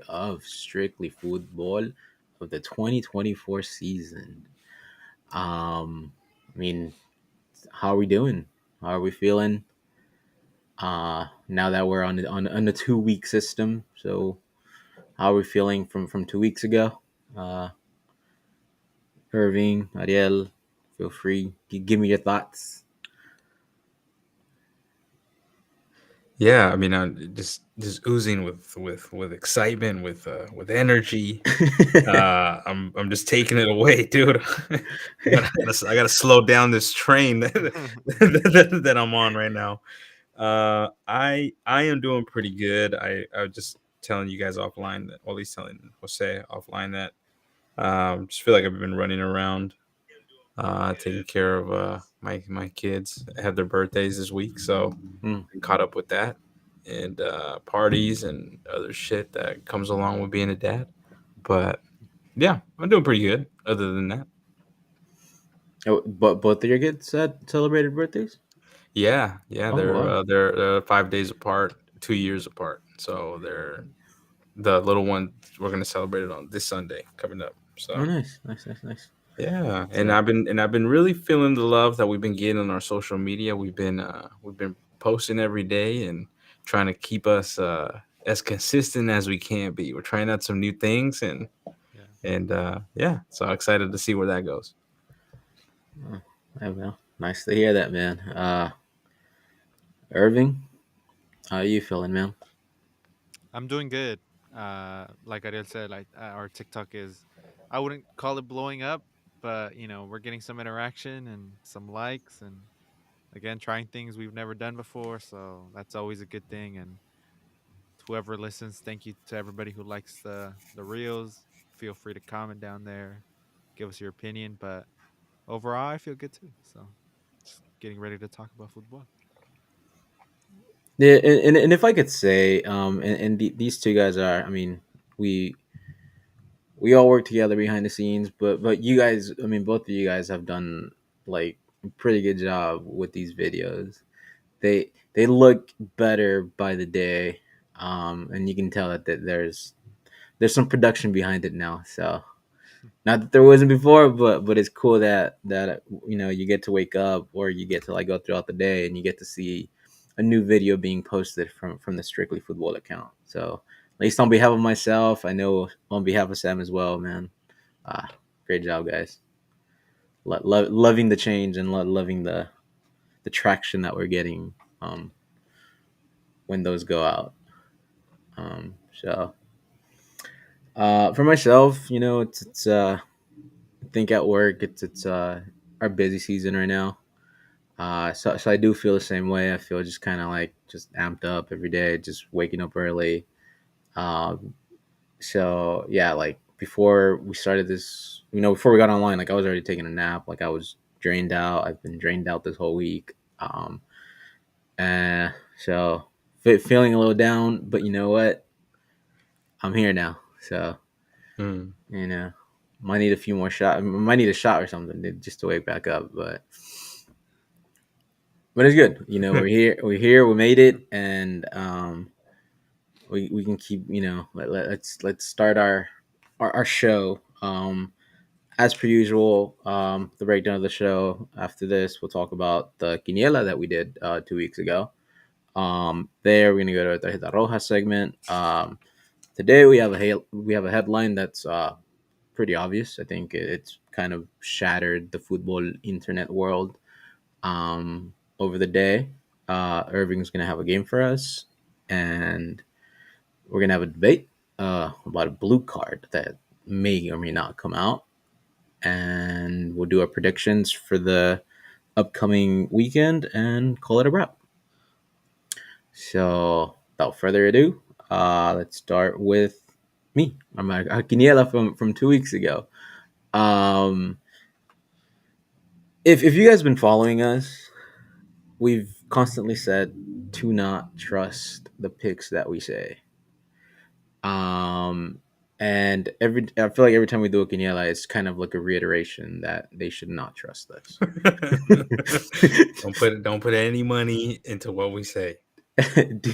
of Strictly Football of the 2024 season. Um, I mean, how are we doing? How are we feeling? Now that we're on the 2 week system, so how are we feeling from 2 weeks ago? Uh, Irving, Ariel, feel free. Give me your thoughts. Yeah, I mean, I'm just oozing with excitement, with energy. I'm just taking it away, dude. I gotta slow down this train that I'm on right now. I am doing pretty good. I was just telling you guys offline that, or at least telling Jose offline that just feel like I've been running around, taking care of my kids. I had their birthdays this week, so Hmm. I caught up with that and parties and other shit that comes along with being a dad. But yeah, I'm doing pretty good. Other than that, Oh, but both of your kids had celebrated birthdays. yeah, Oh they're wow, uh, they're 5 days apart, 2 years apart. So they're the little one. We're gonna celebrate it on this Sunday coming up. oh So nice, nice, nice, nice. yeah, and So I've been really feeling the love that we've been getting on our social media. We've been posting every day and trying to keep us as consistent as we can be. We're trying out some new things Yeah. and yeah, so excited to see where that goes. oh, well, nice to hear that, man. Irving, how are you feeling, man? I'm doing good. Like Ariel said, like our TikTok is, I wouldn't call it blowing up, but we're getting some interaction and some likes, and again, trying things we've never done before. So that's always a good thing. And to whoever listens, thank you to everybody who likes the reels. Feel free to comment down there, give us your opinion. But overall, I feel good too. So just getting ready to talk about football. Yeah, and if I could say, these two guys are, I mean, we we all work together behind the scenes, but you guys, I mean, both of you guys have done like a pretty good job with these videos. They look better by the day, and you can tell that there's some production behind it now. So not that there wasn't before, but it's cool that you get to wake up or you get to like go throughout the day and you get to see a new video being posted from the Strictly Football account. So at least on behalf of myself, I know on behalf of Sam as well, man. Ah, great job, guys. Loving the change and loving the traction that we're getting um, when those go out. So for myself, it's I think at work it's our busy season right now. So I do feel the same way. I feel just kind of like just amped up every day, just waking up early. Um, so yeah, like before we started this, before we got online, like I was already taking a nap. Like I was drained out. I've been drained out this whole week. And so feeling a little down, but you know what? I'm here now. So Hmm. you know, might need a few more shot. Might need a shot or something just to wake back up. But it's good. We're here. We're here. We made it, and we can keep. Let's start our show. As per usual, the breakdown of the show. After this, we'll talk about the quiniela that we did 2 weeks ago. There we're gonna go to the Tarjeta Roja segment. Today we have a headline that's pretty obvious. I think it's kind of shattered the football internet world over the day. Irving's gonna have a game for us, and we're gonna have a debate about a blue card that may or may not come out, and we'll do our predictions for the upcoming weekend and call it a wrap. So, without further ado, let's start with me. I'm a quiniela from 2 weeks ago. Um, if you guys been following us, we've constantly said to not trust the picks that we say. Um, and I feel like every time we do a quiniela, it's kind of like a reiteration that they should not trust us. Don't put any money into what we say.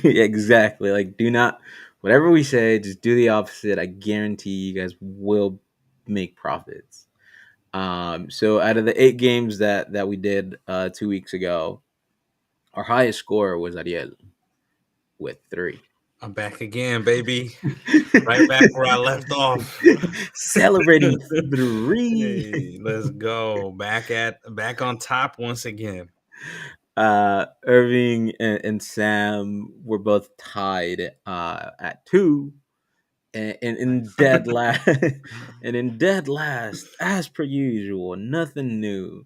Exactly. Like, do not Whatever we say, just do the opposite. I guarantee you guys will make profits. So out of the 8 games that we did 2 weeks ago, our highest score was Ariel with 3. I'm back again, baby. Right back where I left off. Celebrating 3. Hey, let's go. Back on top once again. Irving and Sam were both tied at 2, and in Nice. dead last, and in dead last, as per usual, nothing new,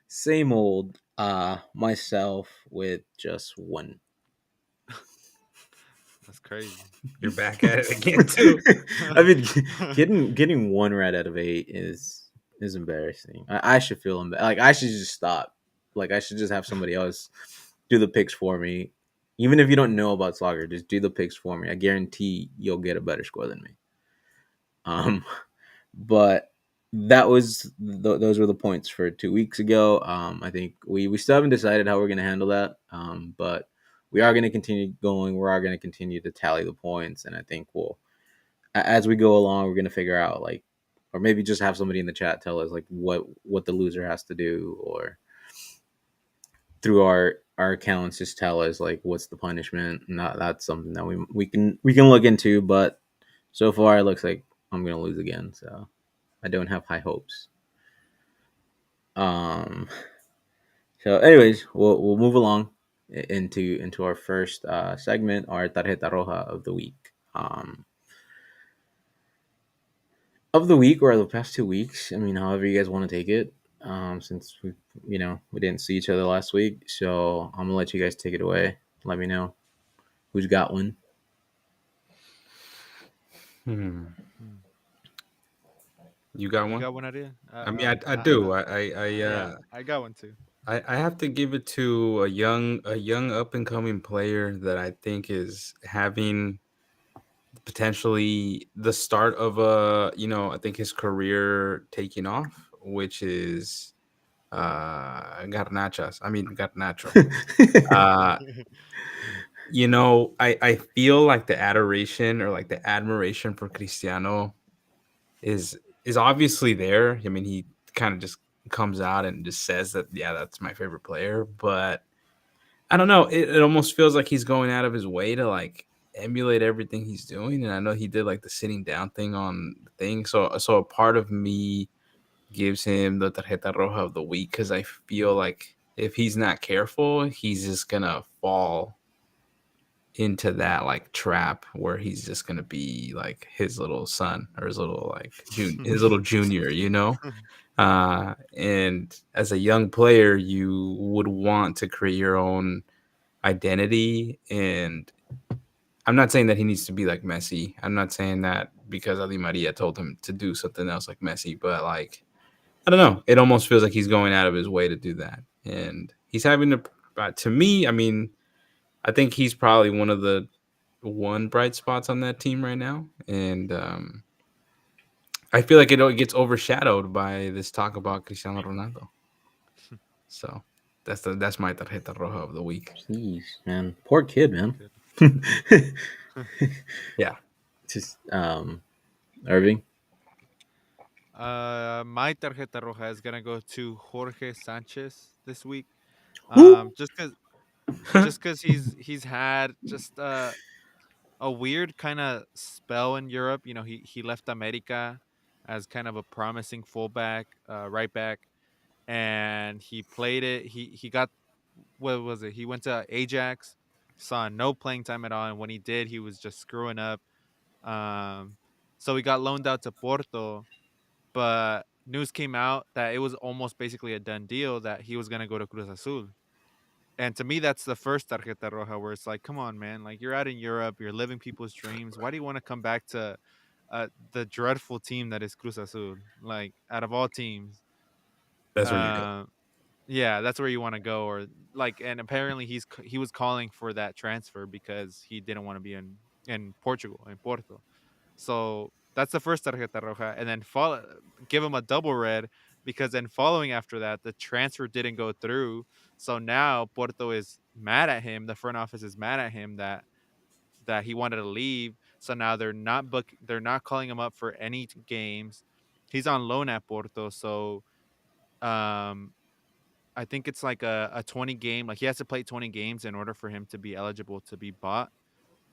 same old. Myself with just 1. That's crazy. You're back at it again too. I mean, getting 1 right out of 8 is embarrassing. I should feel like I should just stop. Like I should just have somebody else do the picks for me. Even if you don't know about soccer, just do the picks for me. I guarantee you'll get a better score than me. Um, but those were the points for 2 weeks ago. I think we still haven't decided how we're going to handle that. But we are going to continue going. We are going to continue to tally the points, and I think as we go along, we're going to figure out like, or maybe just have somebody in the chat tell us like what the loser has to do, or through our accounts just tell us like what's the punishment. And that's something that we can look into. But so far, it looks like I'm going to lose again. So I don't have high hopes. Um. So, anyways, we'll move along into our first segment, our tarjeta roja of the week. Of the week or the past 2 weeks. I mean, however you guys want to take it. Since we didn't see each other last week, so I'm gonna let you guys take it away. Let me know who's got one. Hmm. Hmm. You got You one? got one idea? I mean, I do. Yeah, I got one too. I have to give it to a young up and coming player that I think is having potentially the start of I think his career taking off, which is Garnachas. I mean Garnacho. Uh I feel like the adoration or like the admiration for Cristiano is obviously there. I mean, he kind of just comes out and just says that, yeah, that's my favorite player. But I don't know. It almost feels like he's going out of his way to like emulate everything he's doing. And I know he did like the sitting down thing on the thing. So a part of me gives him the tarjeta roja of the week because I feel like if he's not careful, he's just gonna fall into that like trap where he's just gonna be like his little son or his little like his little junior, and as a young player you would want to create your own identity. And I'm not saying that he needs to be like Messi. I'm not saying that because Ali Maria told him to do something else like Messi, but like I don't know, it almost feels like he's going out of his way to do that. And he's having to me, I mean, I think he's probably one of the one bright spots on that team right now. And I feel like it gets overshadowed by this talk about Cristiano Ronaldo. So that's my tarjeta roja of the week. Jeez, man, poor kid, man. Good. Yeah. Just Irving. My tarjeta roja is gonna go to Jorge Sanchez this week. Who? Just cause he's had just a weird kind of spell in Europe. You know, he left America as kind of a promising fullback, right back, and he played it. He got, what was it? He went to Ajax, saw no playing time at all, and when he did, he was just screwing up. Um, so he got loaned out to Porto, but news came out that it was almost basically a done deal that he was gonna go to Cruz Azul. And to me, that's the first tarjeta roja where it's like, come on, man, like you're out in Europe, you're living people's dreams. Why do you want to come back to the dreadful team that is Cruz Azul? Like out of all teams, That's where you go. uh, yeah, that's where you want to go. Or like, and apparently he was calling for that transfer because he didn't want to be in Portugal, in Porto. So that's the first tarjeta roja, and then follow, give him a double red because then following after that, the transfer didn't go through. So now Porto is mad at him. The front office is mad at him that he wanted to leave. So now they're not calling him up for any games. He's on loan at Porto, so um I think it's like a 20 game, like he has to play 20 games in order for him to be eligible to be bought.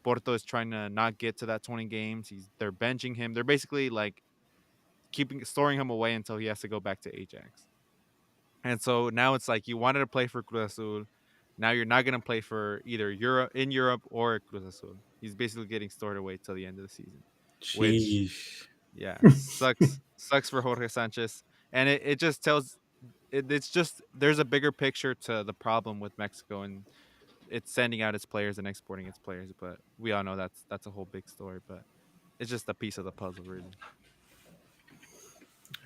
Porto is trying to not get to that 20 games. They're benching him. They're basically like keeping storing him away until he has to go back to Ajax. And so now it's like you wanted to play for Cruz Azul. Now you're not going to play for either Europe or Cruz Azul. He's basically getting stored away till the end of the season, which Sheesh. yeah, sucks for Jorge Sanchez. And it just tells it's just there's a bigger picture to the problem with Mexico, and it's sending out its players and exporting its players. But we all know that's a whole big story. But it's just a piece of the puzzle, really.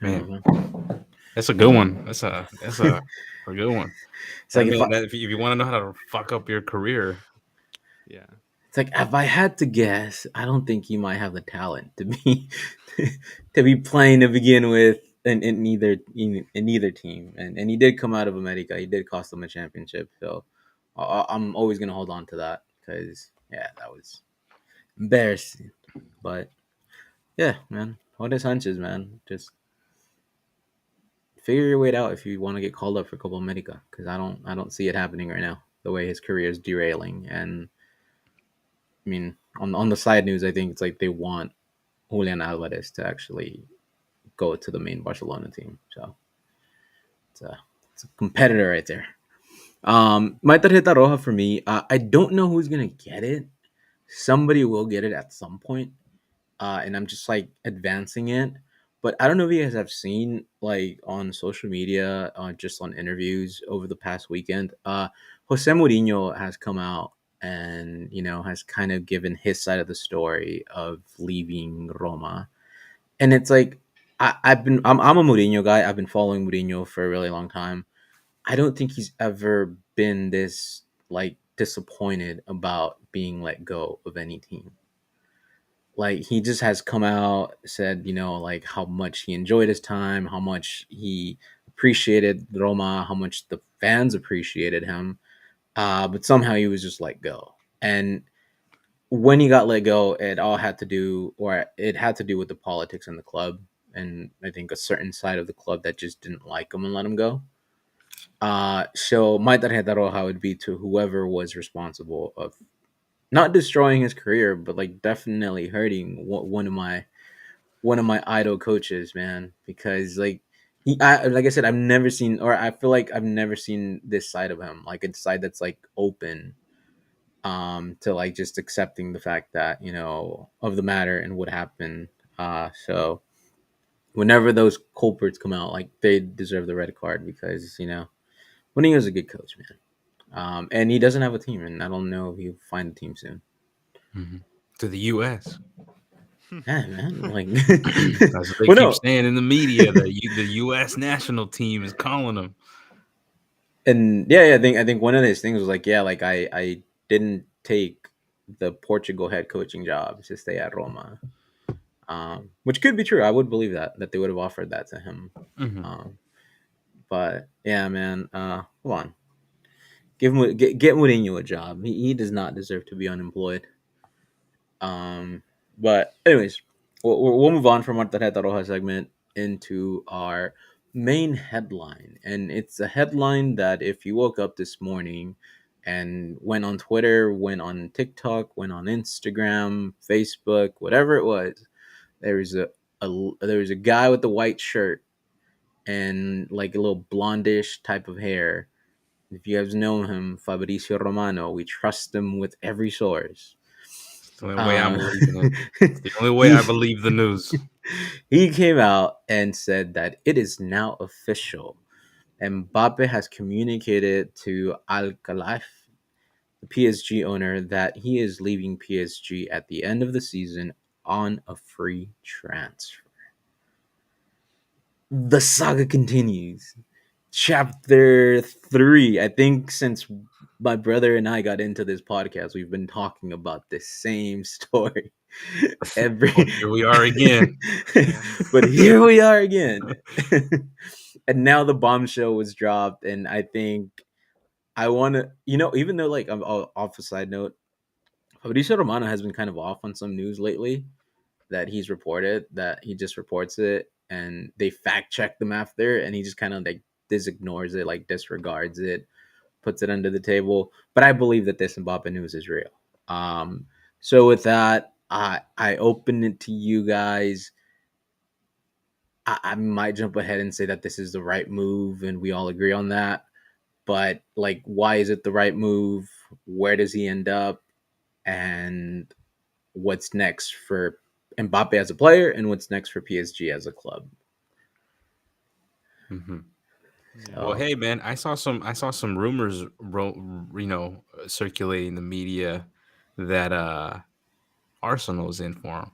Man, Mhm. that's a good one. That's a good one. It's I like if mean, I, that, if you want to know how to fuck up your career, Yeah. it's like if I had to guess, I don't think he might have the talent to be to be playing to begin with in either team. And he did come out of America. He did cost them a championship. So I'm always gonna hold on to that because yeah, that was embarrassing. But yeah, man, Jorge Sanchez, man, just figure your way out if you want to get called up for Copa America because I don't see it happening right now. The way his career is derailing, and I mean, on the side news, I think it's like they want Julian Alvarez to actually go to the main Barcelona team. So it's a competitor right there. My tarjeta roja for me, I don't know who's gonna get it. Somebody will get it at some point, and I'm just like advancing it. But I don't know if you guys have seen like on social media, just on interviews over the past weekend. Jose Mourinho has come out and has kind of given his side of the story of leaving Roma, and it's like I'm a Mourinho guy. I've been following Mourinho for a really long time. I don't think he's ever been this like disappointed about being let go of any team. Like he just has come out said like how much he enjoyed his time, how much he appreciated Roma, how much the fans appreciated him. But somehow he was just let go. And when he got let go, it had to do with the politics in the club, and I think a certain side of the club that just didn't like him and let him go. So my tarjeta roja would be to whoever was responsible of not destroying his career, but like definitely hurting one of my idol coaches, man. Because like I said, I've never seen, or I feel like I've never seen this side of him, like a side that's like open to like just accepting the fact that of the matter and what happened. So whenever those culprits come out, like they deserve the red card because Mourinho's a good coach, man. And he doesn't have a team, and I don't know if he'll find a team soon. hmm to the U.S. Yeah, man. Like, That's what they well, keep no, saying in the media. The U.S. national team is calling them. and yeah, I think one of these things was like, yeah, like I didn't take the Portugal head coaching job to stay at Roma, which could be true. I would believe that they would have offered that to him. hmm Um, but yeah, man, come on, get Mourinho a job. He does not deserve to be unemployed. But anyways, we'll move on from our Tarjeta Roja segment into our main headline, and it's a headline that if you woke up this morning and went on Twitter, went on TikTok, went on Instagram, Facebook, whatever it was, there was there was a guy with a white shirt and like a little blondish type of hair. If you guys know him, Fabrizio Romano, we trust him with every source. It's the only way I'm Uh, believing it. It's the only way he I believe the news. he came out and said that it is now official. Mbappe has communicated to Al Khelaifi, the PSG owner, that he is leaving PSG at the end of the season on a free transfer. The saga continues. Chapter 3. I think since my brother and I got into this podcast, we've been talking about the same story Oh, every here we are again. Yeah. but here we are again. And now the bombshell was dropped, and I think I want to even though like I'm off a side note, Fabricio Romano has been kind of off on some news lately that he's reported, that he just reports it and they fact check them after, and he just kind of like ignores it, like disregards it, puts it under the table. But I believe that this Mbappe news is real. Um, so with that, I open it to you guys. I might jump ahead and say that this is the right move, and we all agree on that. But like, why is it the right move? Where does he end up? And what's next for Mbappe as a player, and what's next for PSG as a club? Hmm. Yeah. Well, So, hey man, I saw some rumors, circulating in the media that Arsenal's in for him.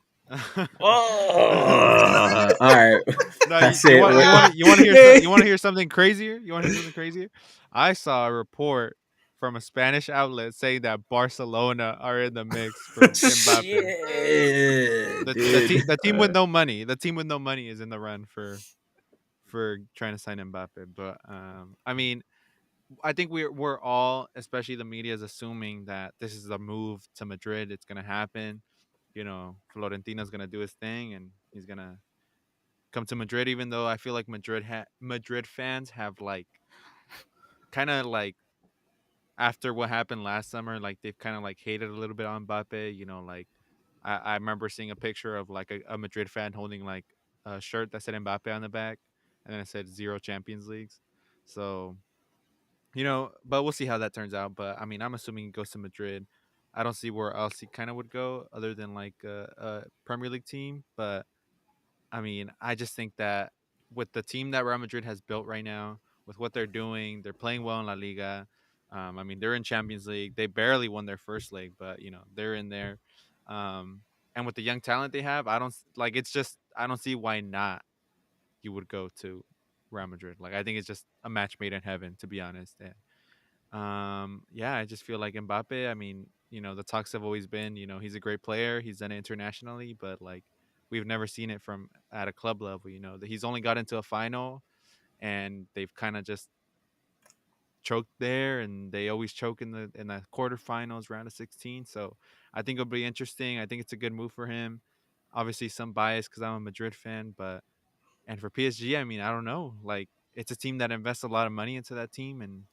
oh, all right, No, that's you it. want you want to hear something crazier? You want to hear something crazier? I saw a report from a Spanish outlet saying that Barcelona are in the mix for Mbappe. Shit, dude. The team with no money, the team with no money is in the run for trying to sign Mbappe. But I mean, I think we're all, especially the media, is assuming that this is a move to Madrid. It's gonna happen. You know, Florentino's gonna do his thing, and he's gonna come to Madrid. Even though I feel like Madrid fans have like kind of like after what happened last summer, like they've kind of like hated a little bit on Mbappe. You know, like I remember seeing a picture of like a Madrid fan holding like a shirt that said Mbappe on the back, and then it said zero Champions Leagues. So you know, but we'll see how that turns out. But I mean, I'm assuming he goes to Madrid. I don't see where else he kind of would go other than like a Premier League team. But I mean, I just think that with the team that Real Madrid has built right now, with what they're doing, they're playing well in La Liga. I mean, they're in Champions League. They barely won their first leg, but you know they're in there. And with the young talent they have, I don't like. It's just I don't see why not you would go to Real Madrid. Like I think it's just a match made in heaven, to be honest. Yeah, I just feel like Mbappe. I mean, you know, the talks have always been, you know, he's a great player. He's done it internationally, but like we've never seen it from at a club level. You know, that he's only got into a final, and they've kind of just choked there, and they always choke in the quarterfinals, round of 16. So I think it'll be interesting. I think it's a good move for him. Obviously, some bias because I'm a Madrid fan, but and for PSG, I mean, I don't know. Like it's a team that invests a lot of money into that team, and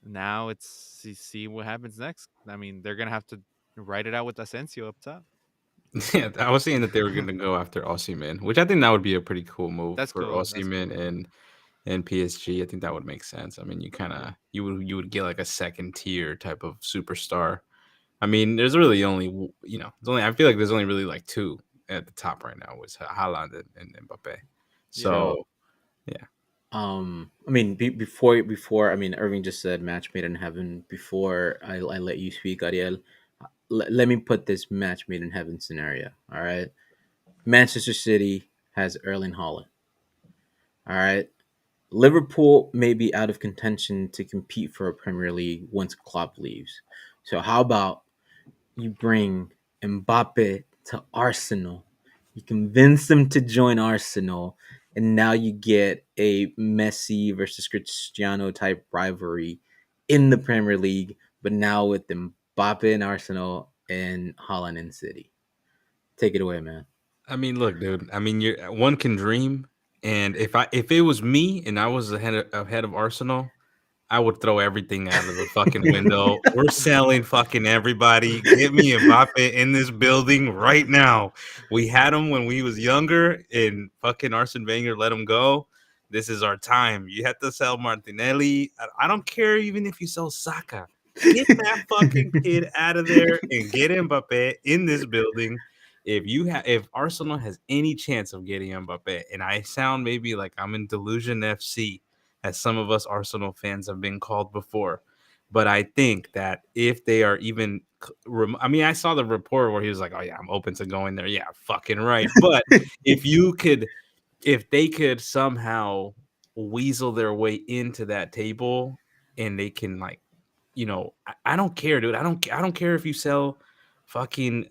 now it's see what happens next. I mean, they're gonna have to write it out with Asensio up top. Yeah, I was saying that they were going to go after Osimhen, which I think that would be a pretty cool move That's for cool. That's Osimhen cool. and PSG. I think that would make sense. I mean, you would get like a second tier type of superstar. I mean, there's really only there's only I feel like there's only really like two at the top right now, was Haaland and Mbappe. Yeah. So, So yeah. I mean, before, I mean, Irving just said match made in heaven. Before I let you speak, Ariel, let me put this match made in heaven scenario. All right, Manchester City has Erling Haaland. All right, Liverpool may be out of contention to compete for a Premier League once Klopp leaves. So how about you bring Mbappe to Arsenal? You convince them to join Arsenal, and now you get a Messi versus Cristiano type rivalry in the Premier League, but now with Mbappe in Arsenal and Holland in City. Take it away, man. I mean, look, dude. I mean, you're one can dream, and if it was me and I was the head of Arsenal, I would throw everything out of the fucking window. We're selling fucking everybody. Get me Mbappe in this building right now. We had him when we was younger, and fucking Arsene Wenger let him go. This is our time. You have to sell Martinelli. I don't care even if you sell Saka. Get that fucking kid out of there and get Mbappe in this building. If Arsenal has any chance of getting Mbappe, and I sound maybe like I'm in Delusion FC, as some of us Arsenal fans have been called before. But I think that if they are even, I mean, I saw the report where he was like, "Oh yeah, I'm open to going there." Yeah, fucking right. But if you could, if they could somehow weasel their way into that table, and they can like, I don't care, dude. I don't care if you sell fucking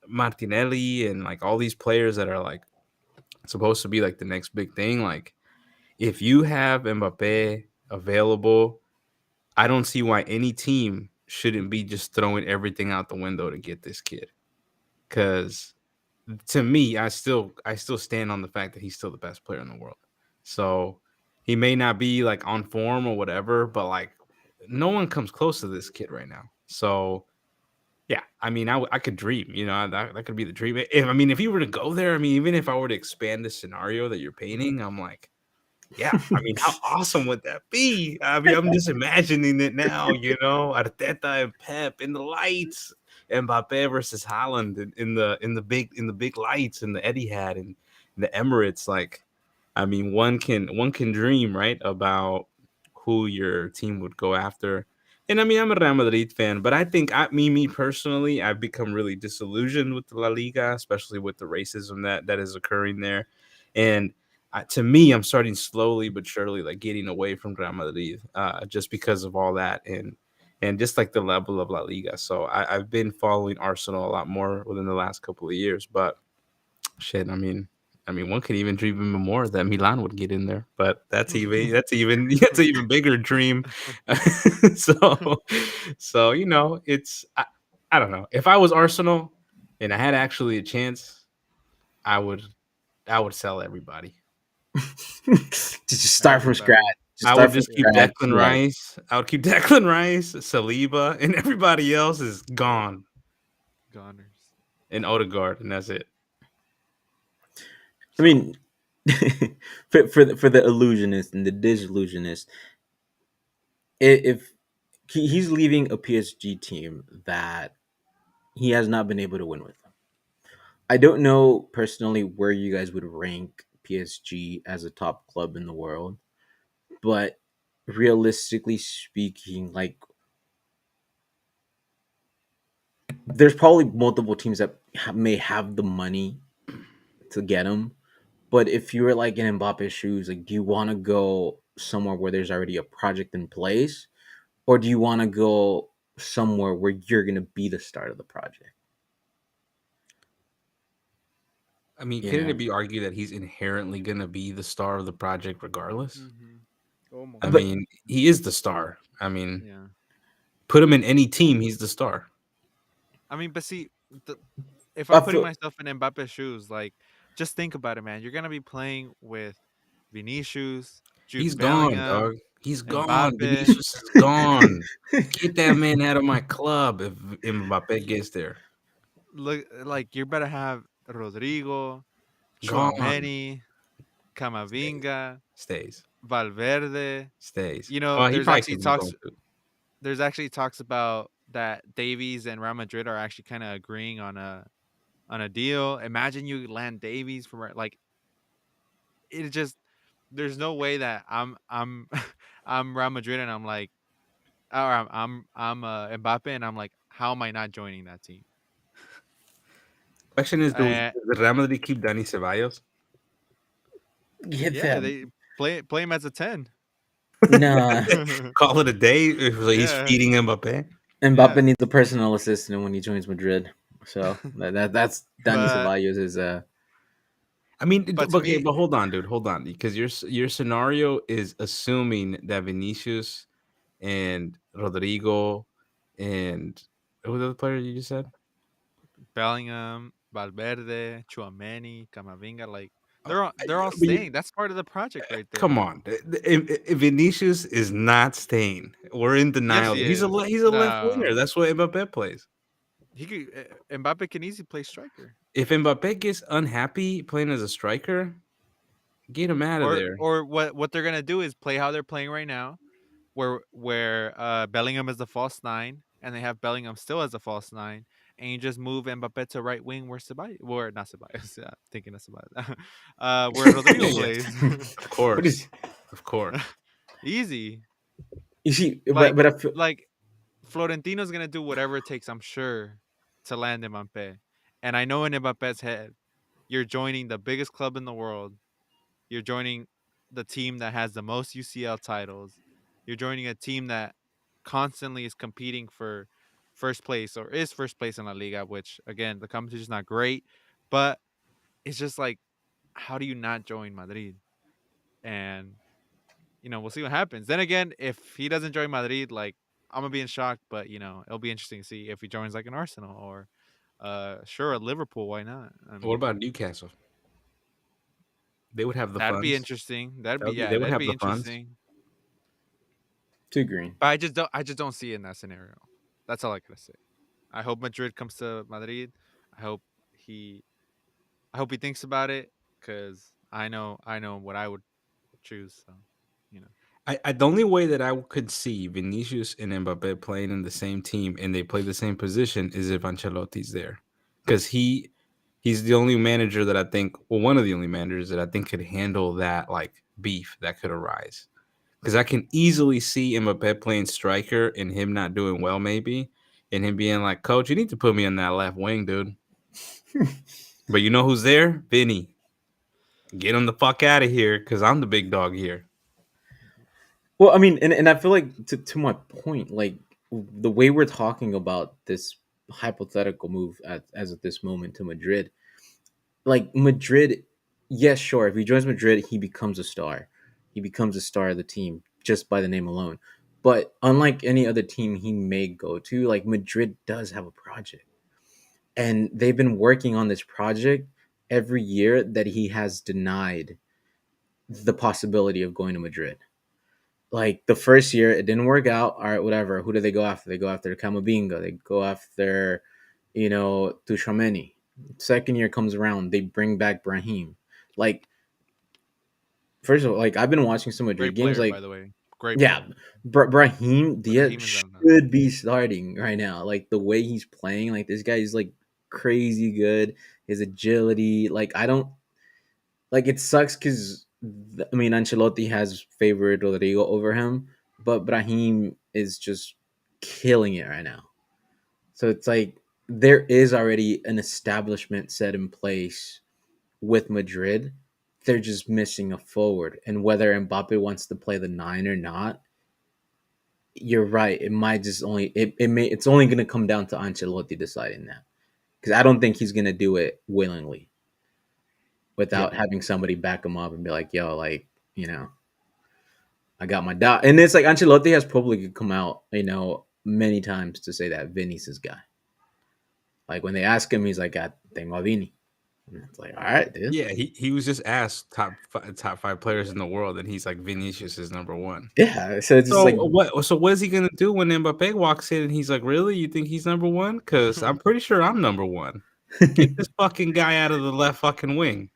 Martinelli and like all these players that are like supposed to be like the next big thing. Like if you have Mbappe available, I don't see why any team shouldn't be just throwing everything out the window to get this kid. Because to me, I still stand on the fact that he's still the best player in the world. So he may not be like on form or whatever, but like no one comes close to this kid right now. So yeah, I mean, I could dream, that could be the dream. If I mean, if you were to go there, I mean, even if I were to expand the scenario that you're painting, I'm like, yeah, I mean, how awesome would that be? I mean, I'm just imagining it now, Arteta and Pep in the lights, and Mbappe versus Haaland in the big lights in the Etihad and the Emirates. Like, I mean, one can dream, right, about who your team would go after. And I mean, I'm a Real Madrid fan, but I think me personally, I've become really disillusioned with the La Liga, especially with the racism that is occurring there. And to me, I'm starting slowly but surely like getting away from Real Madrid, just because of all that and just like the level of La Liga. So I've been following Arsenal a lot more within the last couple of years. But shit, I mean, one could even dream even more that Milan would get in there, but that's an even bigger dream. so, so I don't know. If I was Arsenal and I had actually a chance, I would I would sell everybody. Just start from scratch. Everybody. Just I start would from just keep scratch. Declan Like, Rice. I would keep Declan Rice, Saliba, and everybody else is gone. Goners. And Odegaard, and that's it. I So mean, for the illusionist and the disillusionist, if he's leaving a PSG team that he has not been able to win with. I don't know personally where you guys would rank PSG as a top club in the world, but realistically speaking, like there's probably multiple teams that may have the money to get him. But if you were like in Mbappe's shoes, like, do you want to go somewhere where there's already a project in place, or do you want to go somewhere where you're gonna be the start of the project? I mean, You couldn't know, it be argued that he's inherently gonna be the star of the project regardless? Mm-hmm. I Almost. but mean, he is the star. I mean, Yeah. put him in any team, he's the star. I mean, but see, the, if I I'm putting feel myself in Mbappe's shoes, like, just think about it, man. You're gonna be playing with Vinicius, He's Jude gone, Bellingham, dog. He's gone. Mbappe. Vinicius is gone. Get that man out of my club if Mbappe gets there. Look, like you better have Rodrigo, Gone. Chouameni, Stays. Camavinga, Stays. Valverde. Stays. You know, Oh, he probably could be going to. there's actually talks about that Davies and Real Madrid are actually kind of agreeing on a deal. Imagine you land Davies from like it just there's no way that I'm I'm Real Madrid and I'm like or I'm Mbappe and I'm like how am I not joining that team? Question is, Uh, does Real Madrid keep Dani Ceballos? get yeah, them. they play him as a 10. Nah, Call it a day if he's Yeah. feeding Mbappe? Mbappe Yeah. needs a personal assistant when he joins Madrid. So that's Dani but Ceballos is I mean, to okay, me but hold on, dude, hold on, because your scenario is assuming that Vinicius and Rodrigo and who was the other player you just said? Bellingham, Valverde, Chouameni, Camavinga, like Uh, they're all but you, staying. That's part of the project right come there. on, if Vinicius is not staying, we're in Yes, denial. he He's a is. he's a left winger. No, That's what Mbappe plays. he could. Mbappe can easily play striker, If Mbappe gets unhappy playing as a striker, get him out of there. or what they're gonna do is play how they're playing right now, where Bellingham is the false nine, and they have Bellingham still as a false nine, and you just move Mbappe to right wing where Ceballos, where not Ceballos, yeah, thinking of Ceballos, where Rodrigo Yes, plays, of what course, is of course. easy. you see, but Like I feel like Florentino's gonna do whatever it takes, I'm sure, to land Mbappe. And I know in Mbappe's head, you're joining the biggest club in the world. You're joining the team that has the most UCL titles. You're joining a team that constantly is competing for first place or is first place in La Liga, which again, the competition is not great, but it's just like, how do you not join Madrid? And we'll see what happens. Then again, if he doesn't join Madrid, like I'm gonna be in shock, but it'll be interesting to see if he joins like an Arsenal or, sure, a Liverpool. Why not? I What mean, about Newcastle? They would have the that'd be funds. interesting. That'd That be would be, yeah, they would that'd have be the funds. interesting. Too green. But I just don't see it in that scenario. That's all I gotta say. I hope Madrid comes to Madrid. I hope he I hope he thinks about it because I know what I would choose. So, you know, The only way that I could see Vinicius and Mbappe playing in the same team and they play the same position is if Ancelotti's there, because he's the only manager that I think, well, one of the only managers that I think could handle that like beef that could arise. Because I can easily see Mbappe playing striker and him not doing well, maybe, and him being like, "Coach, you need to put me on that left wing, dude." But you know who's there? Vinny. Get him the fuck out of here, because I'm the big dog here. Well, I mean, and I feel like to my point, like the way we're talking about this hypothetical move as at this moment to Madrid, like Madrid, yes, sure, if he joins Madrid, he becomes a star. He becomes a star of the team just by the name alone. But unlike any other team he may go to, like Madrid does have a project. And they've been working on this project every year that he has denied the possibility of going to Madrid. Like the first year, it didn't work out. All right, whatever. Who do they go after? They go after Camavinga. They go after, Tuchemeni. Second year comes around, they bring back Brahim. Like first of all, like I've been watching some Madrid great games. player by Like the way, great yeah, player. Brahim Diaz Raheem is on that. should be starting right now. Like the way he's playing, like this guy is like crazy good. His agility, like I don't like it sucks because I mean Ancelotti has favored Rodrigo over him, but Brahim is just killing it right now. So it's like there is already an establishment set in place with Madrid. They're just missing a forward, and whether Mbappe wants to play the nine or not, you're right. It might just only it's only going to come down to Ancelotti deciding that because I don't think he's going to do it willingly Yeah, without having somebody back him up and be like, "Yo, like I got my dot." And it's like Ancelotti has probably come out, many times to say that Vinny's his guy. Like when they ask him, he's like, "I tengo a Vinny." And it's like, all right, dude. yeah. He was just asked top five players in the world, and he's like Vinicius is number one. Yeah. So it's just So like, what? So what is he gonna do when Mbappe walks in and he's like, "Really? You think he's number one? Because I'm pretty sure I'm number one. Get this fucking guy out of the left fucking wing."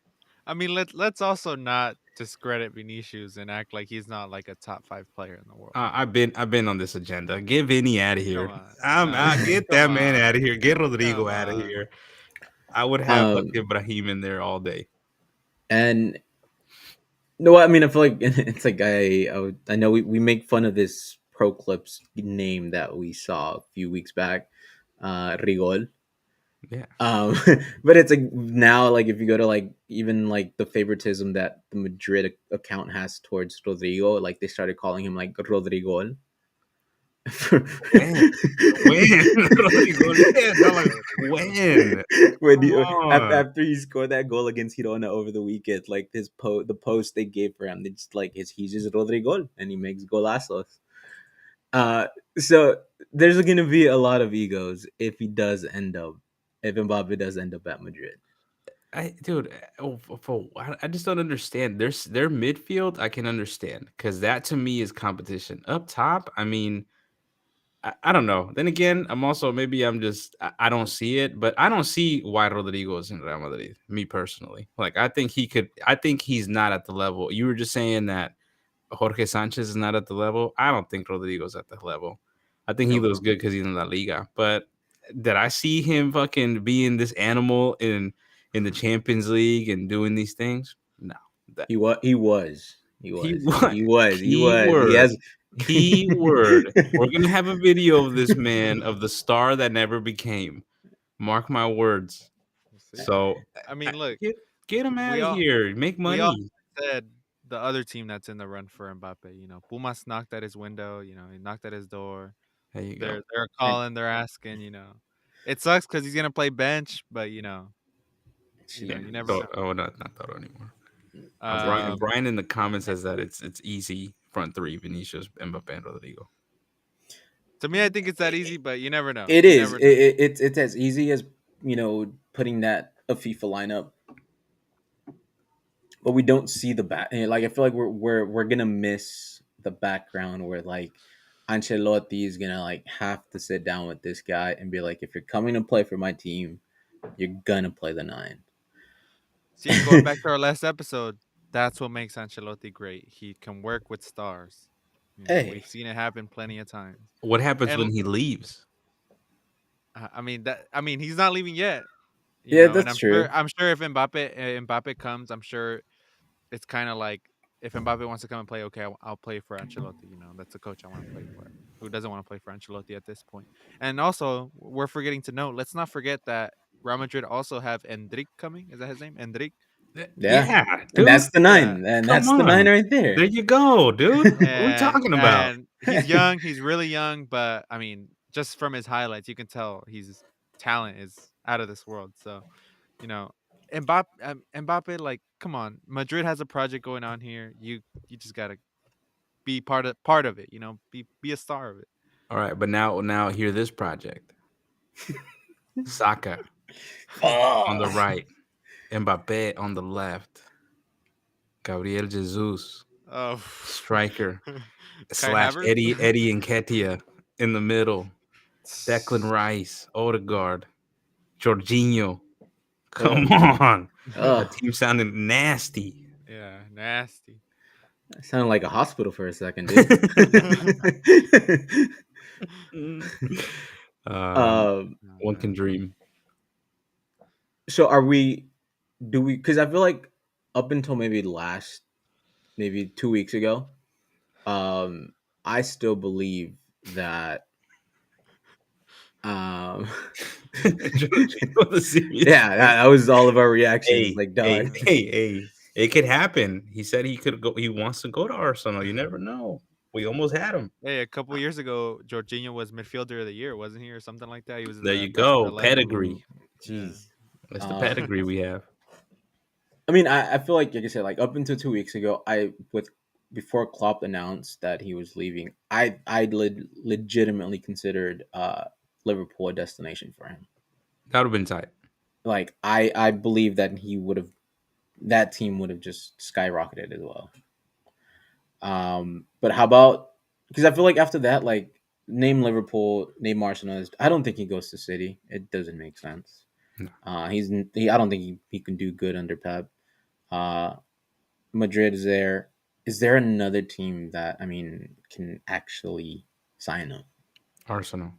I mean, let's also not discredit Vinicius and act like he's not like a top 5 player in the world. I've been on this agenda. Get Vinny out of Come here. on, Get come that man on, out of here. Get Rodrigo come out of on. here. I would have um, fucking Brahim in there all day. and no, I mean, I feel like it's like I know we make fun of this Pro Clips name that we saw a few weeks back, Rigol. Yeah. But it's like now, like if you go to like even like the favoritism that the Madrid account has towards Rodrigo, like they started calling him like Rodrigo. When? When? Rodrigo, yeah, no, like, when? when Come on. after he scored that goal against Girona over the weekend, like the post they gave for him, they just like he's just Rodrigo and he makes golazos. Uh, so there's going to be a lot of egos if Mbappe does end up at Madrid. Dude, I just don't understand. Their midfield, I can understand because that to me is competition. Up top, I mean, I don't know. Then again, I don't see it, but I don't see why Rodrigo is in Real Madrid. Me personally, like I think he could. I think he's not at the level. You were just saying that Jorge Sanchez is not at the level. I don't think Rodrigo's at the level. I think he No, looks good because he's in La Liga. But did I see him fucking being this animal in the Champions League and doing these things? No. That he what? he was, he Keyword. has. Keyword. We're gonna have a video of this man of the star that never became. Mark my words. We'll see. So I mean, look, get him out we of all here. Make we all money. said the other team that's in the run for Mbappe. Pumas knocked at his window. He knocked at his door. There you go. They're And calling. They're asking. It sucks because he's gonna play bench, but yeah, you never So, know. oh, not that anymore. exactly. Brian in the comments says that it's easy front three: Vinicius, Mbappe, and Rodrigo. To me, I think it's that easy, but you never know. It You is. never know. It's as easy as putting that a FIFA lineup, but we don't see the back. Like I feel like we're gonna miss the background where like Ancelotti is gonna like have to sit down with this guy and be like, if you're coming to play for my team, you're gonna play the nine. See, going back to our last episode, that's what makes Ancelotti great. He can work with stars. You know, we've Hey, seen it happen plenty of times. What happens And when he leaves? I mean, he's not leaving yet. You yeah, know, and that's true. I'm sure if Mbappe comes, I'm sure it's kind of like if Mbappe wants to come and play, okay, I'll play for Ancelotti. You know, that's the coach I want to play for. Who doesn't want to play for Ancelotti at this point? And also, we're forgetting to note. Let's not forget that Real Madrid also have Endrick coming. Is that his name? Endrick. Yeah, Yeah, and dude. that's the Yeah. nine, and Come that's the nine on. right there. There you go, dude. What are we talking about? And he's young. He's really young, but I mean, just from his highlights, you can tell his talent is out of this world. So you know, Mbappe, like, come on, Madrid has a project going on here. You just gotta be part of it. You know, be a star of it. All right, but now hear this project. Saka on the Oh, right, Mbappe on the left, Gabriel Jesus, Oh, striker Kai slash Havertz. Eddie Nketiah in the middle, Declan Rice, Odegaard, Jorginho. Come oh, on, that oh! team sounded nasty. Yeah, nasty. It sounded like a hospital for a second, dude. Mm. No, One can man. dream. So are we? Do we? Because I feel like up until maybe 2 weeks ago, um, I still believe that. Um, Jorginho, the serious yeah, face. that was all of our reactions. Hey, Like, hey, dog. Yeah. hey, hey. It could happen. He said he could go. He wants to go to Arsenal. You never know. We almost had him. Hey, a couple years ago, Jorginho was midfielder of the year, wasn't he, or something like that? He was in There the you best go. 11. Ooh, Pedigree. Yeah. jeez. That's the Um, pedigree we have. I mean, I feel like I said, like up until 2 weeks ago, I with before Klopp announced that he was leaving, legitimately considered Liverpool a destination for him. That would have been tight. Like I believe that that team would have just skyrocketed as well. But how about because I feel like after that, like name Liverpool, name Arsenal. I don't think he goes to City. It doesn't make sense. No. I don't think he can do good under Pep. Uh, Madrid is there. Is there another team that can actually sign him? Arsenal.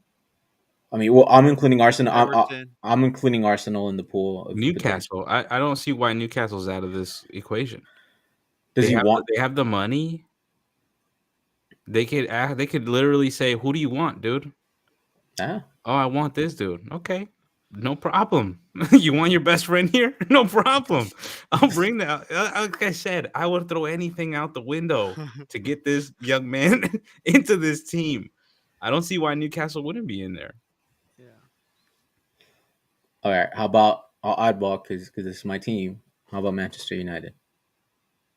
I mean, well, I'm including Arsenal. Everton. I'm including Arsenal in the pool of potential. Newcastle. I don't see why Newcastle's out of this equation. Does he want? They have the money. They could literally say, "Who do you want, dude?" Yeah. Oh, I want this dude. Okay. No problem. You want your best friend here? No problem. I'll bring that. Like I said, I would throw anything out the window to get this young man into this team. I don't see why Newcastle wouldn't be in there. Yeah. All right. How about oddball? Because this is my team. How about Manchester United?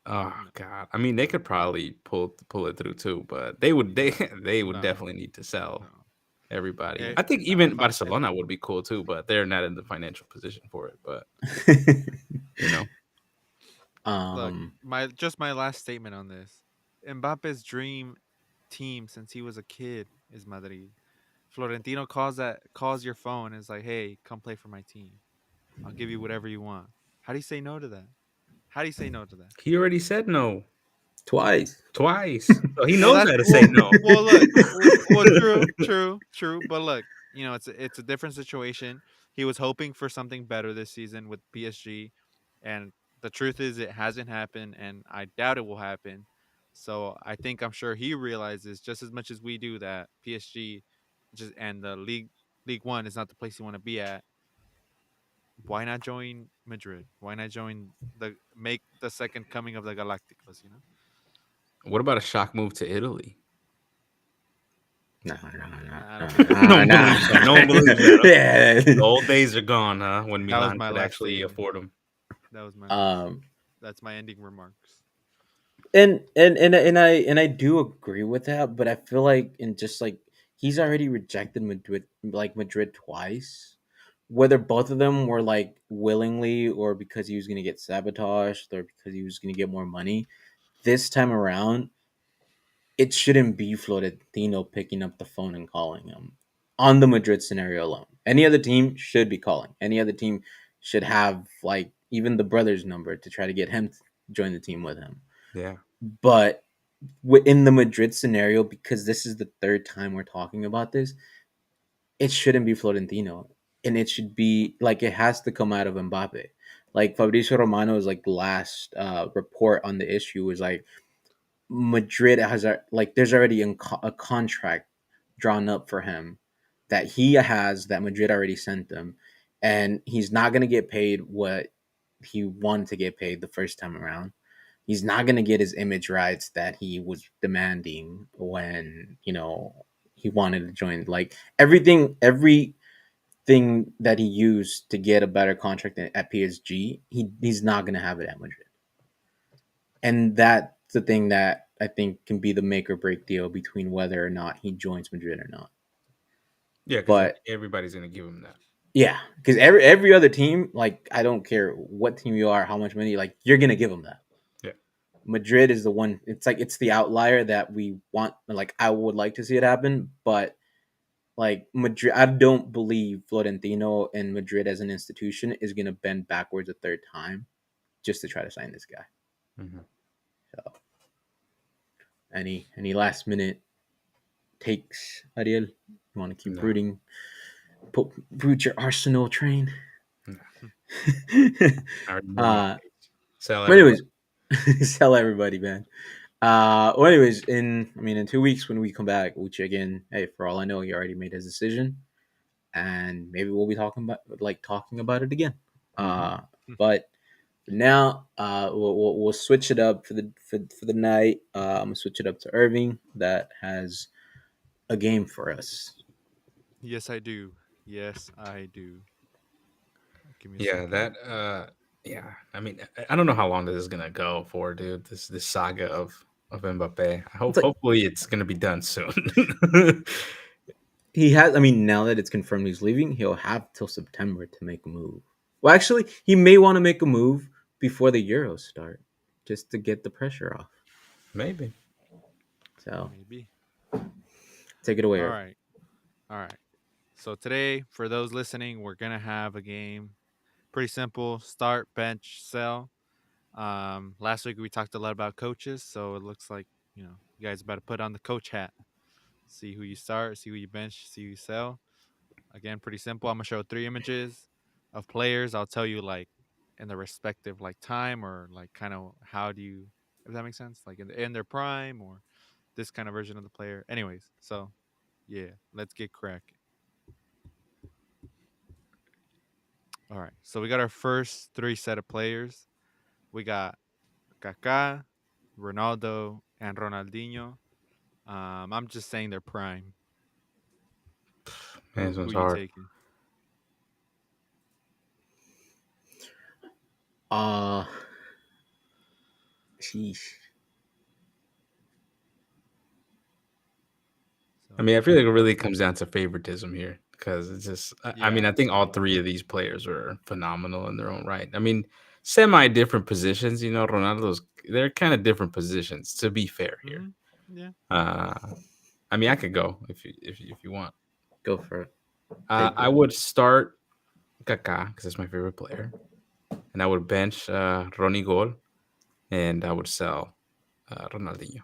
Oh No. God. I mean, they could probably pull it through too, but they would No. definitely need to sell No. everybody. Eh, I think no. even Barcelona would be cool too, but they're not in the financial position for it. But you know, Look, um. my last statement on this. Mbappe's dream team since he was a kid is Madrid. Florentino calls your phone and is like, "Hey, come play for my team. I'll give you whatever you want." How do you say no to that? How do you say no to that? he already said no Twice. twice, so he Well, knows that's how to say well. no. Well, look. True. But look, it's a different situation. He was hoping for something better this season with PSG, and the truth is, it hasn't happened, and I doubt it will happen. So I'm sure he realizes just as much as we do that PSG, just and the League One is not the place you want to be at. Why not join Madrid? Why not join the make the second coming of the Galacticos? You know. What about a shock move to Italy? No, I don't no, believe No that. no, one no. believes that. No one believes that. Okay, Yeah. the old days are gone, huh? When That was Milan my could last actually statement. afford them. That was my last. um, That's my ending remarks. and I do agree with that, but I feel like in just like he's already rejected Madrid twice. Whether both of them were like willingly or because he was going to get sabotaged or because he was going to get more money, this time around it shouldn't be Florentino picking up the phone and calling him on the Madrid scenario alone. Any other team should be calling. Any other team should have like even the brother's number to try to get him to join the team with him. Yeah. But in the Madrid scenario, because this is the third time we're talking about this, it shouldn't be Florentino, and it should be like it has to come out of Mbappe. Like Fabrizio Romano's like last report on the issue was like Madrid has like there's already a contract drawn up for him that he has that Madrid already sent him, and he's not gonna get paid what he wanted to get paid the first time around. He's not gonna get his image rights that he was demanding when he wanted to join. Like everything that he used to get a better contract at PSG, he's not gonna have it at Madrid, and that's the thing that I think can be the make or break deal between whether or not he joins Madrid or not. Yeah, because I mean, But everybody's gonna give him that. yeah, because every other team, like I don't care what team you are, how much money, like you're gonna give them that. Yeah. Madrid is the one. It's like it's the outlier that we want. Like I would like to see it happen, but like Madrid, I don't believe Florentino and Madrid as an institution is gonna bend backwards a third time just to try to sign this guy. Hmm. So any last minute takes, Ariel? You want to keep No. root your Arsenal train? No. Hmm. I already know my uh, sell but everybody. anyways, sell everybody, man. Well, anyways, in 2 weeks when we come back, we'll check in. Hey, for all I know, he already made his decision, and maybe we'll be talking about it again. Uh, but for now, we'll switch it up for the night. I'm gonna switch it up to Irving that has a game for us. Yes, I do. Yes, I do. Give me a Yeah, second. that yeah. I mean, I don't know how long this is gonna go for, dude. This saga of Mbappe. I It's hope like hopefully it's gonna be done soon. he has. I mean, now that it's confirmed he's leaving, he'll have till September to make a move. Well, actually, he may want to make a move before the Euros start, just to get the pressure off. Maybe. So Maybe. take it away, All Irving. right. All right. So today, for those listening, we're gonna have a game. Pretty simple. Start, bench, sell. Last week we talked a lot about coaches, so it looks like you guys about to put on the coach hat. See who you start, see who you bench, see who you sell. Again, pretty simple. I'm gonna show 3 images of players. I'll tell you like in the respective like time or like kind of how do you, if that makes sense, like in their prime or this kind of version of the player. Anyways, so yeah, let's get cracking. All right, so we got our first three set of players. We got Kaká, Ronaldo, and Ronaldinho. I'm just saying their prime. Man, Who this who one's you hard. taking? Uh, sheesh. I So mean, I feel like let it me really know. comes down to favoritism here because it's just. I mean, Yeah, I think all three of these players are phenomenal in their own right. I mean, semi different positions. You know, Ronaldo's. They're kind of different positions. To be fair here. hmm yeah. Uh, I mean, I could go if you want. Go for it. Take I it. would start Kaká because that's my favorite player, and I would bench Ronnie Gol, and I would sell Ronaldinho.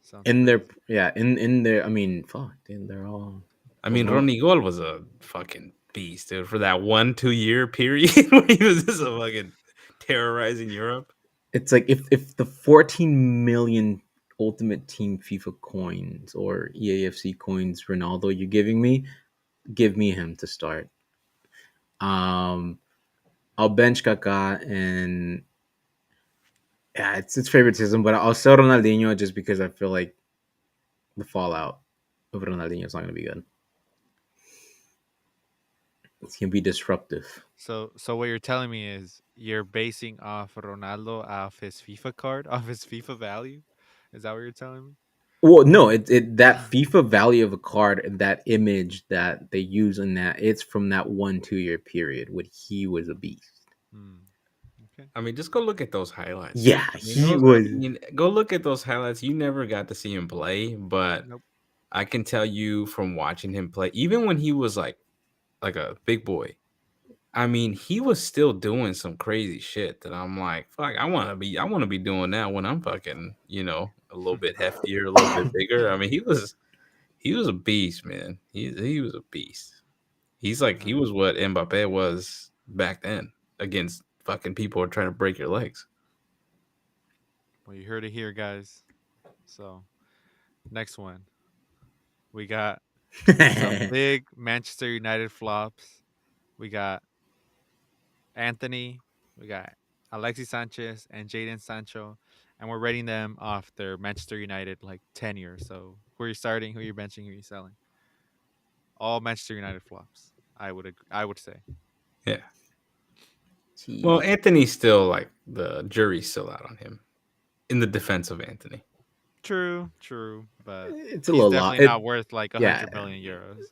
Sounds In their crazy. yeah, in their. I mean, fuck, dude, they're all I the mean, one. Ronnie Gol was a fucking beast, dude. For that 1-2 year period where he was just a fucking terrorizing Europe. It's like if the 14 million Ultimate Team FIFA coins or EAFC coins Ronaldo you're giving me, give me him to start. Um, I'll bench Kaká and yeah, it's favoritism, but I'll sell Ronaldinho just because I feel like the fallout of Ronaldinho is not going to be good. It's going to be disruptive. So what you're telling me is you're basing off Ronaldo off his FIFA card, off his FIFA value. Is that what you're telling me? Well, no, it that FIFA value of a card and that image that they use in that it's from that 1 2 year period when he was a beast. Hmm. Okay. I mean, just go look at those highlights, dude. Yeah, I mean, he those. I was. mean, go look at those highlights. You never got to see him play, but Nope. I can tell you from watching him play, even when he was like a big boy. I mean, he was still doing some crazy shit that I'm like, fuck, I want to be doing that when I'm fucking, a little bit heftier, a little bit bigger. I mean, he was a beast, man. He was a beast. He Nice. was what Mbappe was back then against fucking people who are trying to break your legs. Well, you heard it here, guys. So next one, we got some big Manchester United flops. We got Anthony, we got Alexis Sanchez and Jadon Sancho, and we're rating them off their Manchester United like tenure. So who are you starting? Who are you benching? Who are you selling? All Manchester United flops. I would say. Yeah. Well, he, Anthony's still like the jury's still out on him in the defense of Anthony. True, true, but it's a he's little lot. definitely not worth like a Yeah, hundred million euros.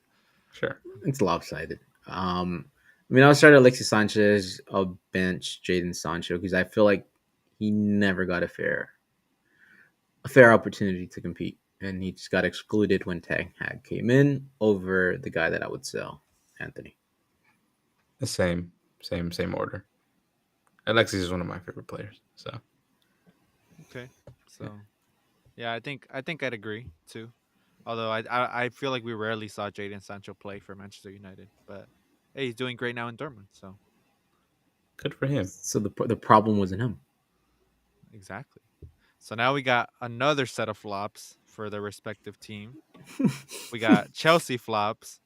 Sure. it's lopsided. I mean, I'll start Alexis Sanchez. I'll bench Jaden Sancho because I feel like he never got a fair opportunity to compete, and he just got excluded when Tang Hag came in over the guy that I would sell, Anthony. The same order. Alexis is one of my favorite players. So Okay, yeah. so yeah, I think I'd agree too. Although I feel like we rarely saw Jadon Sancho play for Manchester United, but hey, he's doing great now in Dortmund. So Good for him. So the problem wasn't him. exactly. So now we got another set of flops for their respective team. We got Chelsea flops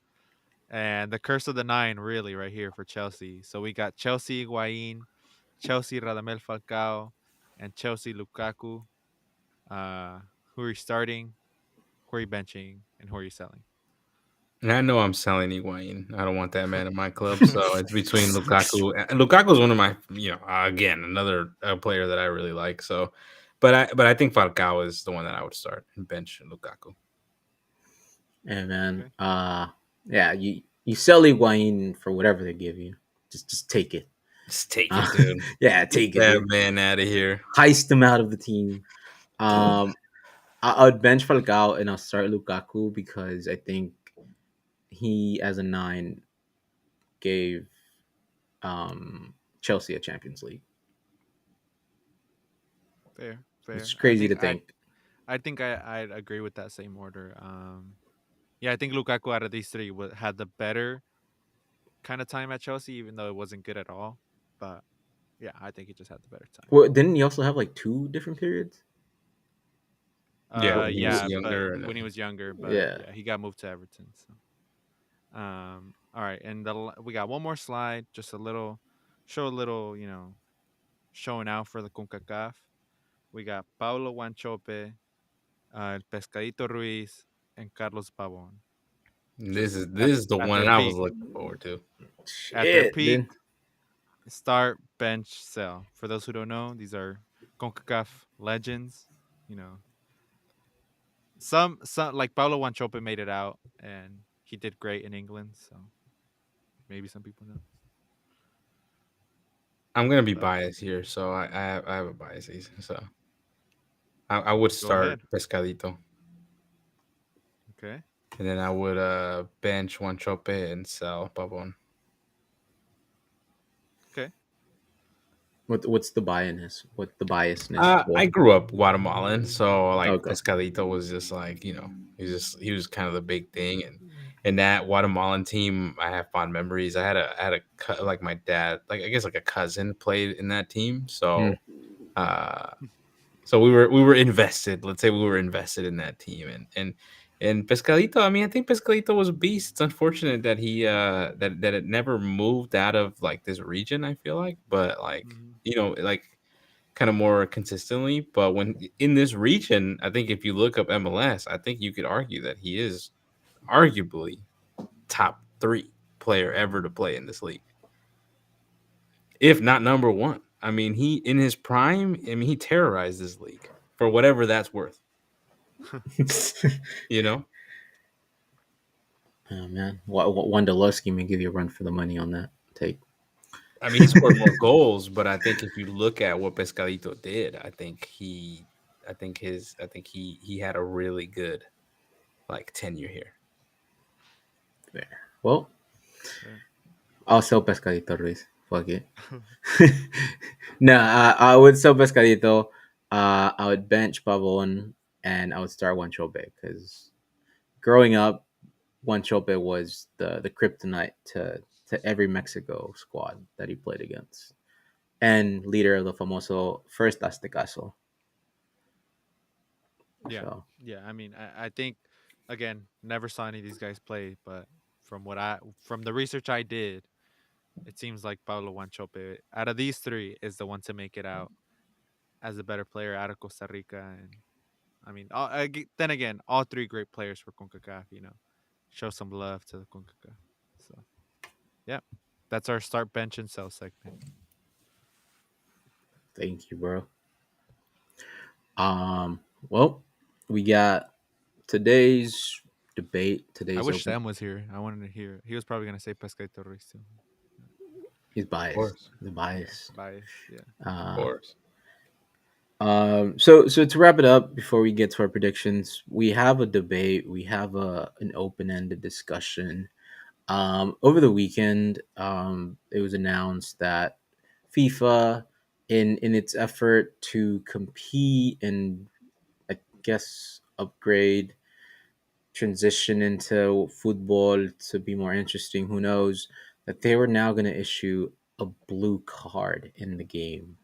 and the curse of the nine, really, right here for Chelsea. So we got Chelsea Higuain, Chelsea Radamel Falcao, and Chelsea Lukaku. Who are you starting? Who are you benching? And who are you selling? And I know I'm selling Higuain. I don't want that man in my club. So it's between Lukaku. And Lukaku is one of my, again, another player that I really like. So, but I think Falcao is the one that I would start and bench Lukaku. And man, Okay. yeah, you sell Higuain for whatever they give you. Just take it. Just take Uh, it, dude. yeah, Get take it, that dude. man out of here. Heist him out of the team. Um, I would bench Falcao and I'll start Lukaku because I think he, as a nine, gave Chelsea a Champions League. Fair, It's fair. I crazy to think think. I'd agree with that same order. Yeah, I think Lukaku out of these three had the better kind of time at Chelsea, even though it wasn't good at all. But yeah, I think he just had the better time. Well, didn't he also have like two different periods? Yeah, when he was Yeah, but younger, and when he then was younger, but Yeah. yeah, he got moved to Everton. So, all right, and we got one more slide, just a little, show a little, showing out for the Concacaf. We got Paulo Wanchope, El Pescadito Ruiz, and Carlos Pavon. this Just is this is the at one their I was peak, looking forward to. at their Shit, peak, dude. start, bench, sell. For those who don't know, these are Concacaf legends. You know, some like Paulo Wanchope made it out, and he did great in England. So maybe some people know. I'm gonna be But biased here, so I have a bias. So I would go start ahead. Pescadito, Okay. and then I would bench Chope and sell Pavon. Okay. What's the biasness? What the biasness I for? grew up Guatemalan, so like Okay. Pescadito was just like he was kind of the big thing, and that Guatemalan team I have fond memories. Like my dad, like I guess like a cousin played in that team, Hmm. uh so we were invested. Let's say we were invested in that team, and Pescadito. I mean, I think Pescadito was a beast. It's unfortunate that he that it never moved out of like this region. I feel like, but like Hmm. like kind of more consistently. But when in this region, I think if you look up MLS, I think you could argue that he is arguably top three player ever to play in this league, if not number one. I mean, he in his prime. I mean, he terrorized this league for whatever that's worth. Oh You know, man, Wondolowski may give you a run for the money on that take. I mean, he scored more goals, but I think if you look at what Pescadito did, I think he had a really good like tenure here. There. Well, Fair. I'll sell Pescadito Ruiz. Fuck it. No, I would sell Pescadito. I would bench Pavon and I would start Wanchope because growing up, Wanchope was the kryptonite to every Mexico squad that he played against and leader of the famoso first Aztecaso. Yeah, So yeah. I mean, I think again, never saw any of these guys play, but from the research I did, it seems like Pablo Wanchope out of these three is the one to make it out as a better player out of Costa Rica. And I mean, then again, all three great players for Concacaf. Show some love to the Concacaf. So yeah, that's our start bench and sell segment. thank you, bro. Um, well, we got today's debate. I Today's wish open. Sam was here. I wanted to hear. He was probably gonna say Pescadito Ruiz too. He's Of biased. course, The Yeah, bias. bias. Yeah. of Uh, course. so to wrap it up, before we get to our predictions, we have a debate. We have an open ended discussion. Over the weekend, it was announced that FIFA, in its effort to compete and I guess upgrade, transition into football to be more interesting, who knows, that they were now going to issue a blue card in the game.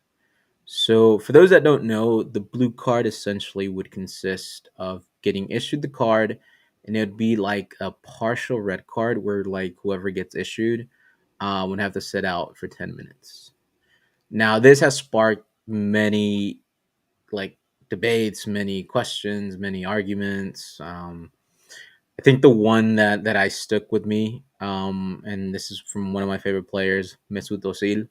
So, for those that don't know, the blue card essentially would consist of getting issued the card, and it would be like a partial red card where, like, whoever gets issued would have to sit out for 10 minutes. Now, this has sparked many, like, debates, many questions, many arguments. I think the one that I stuck with me, and this is from one of my favorite players, Mesut Özil,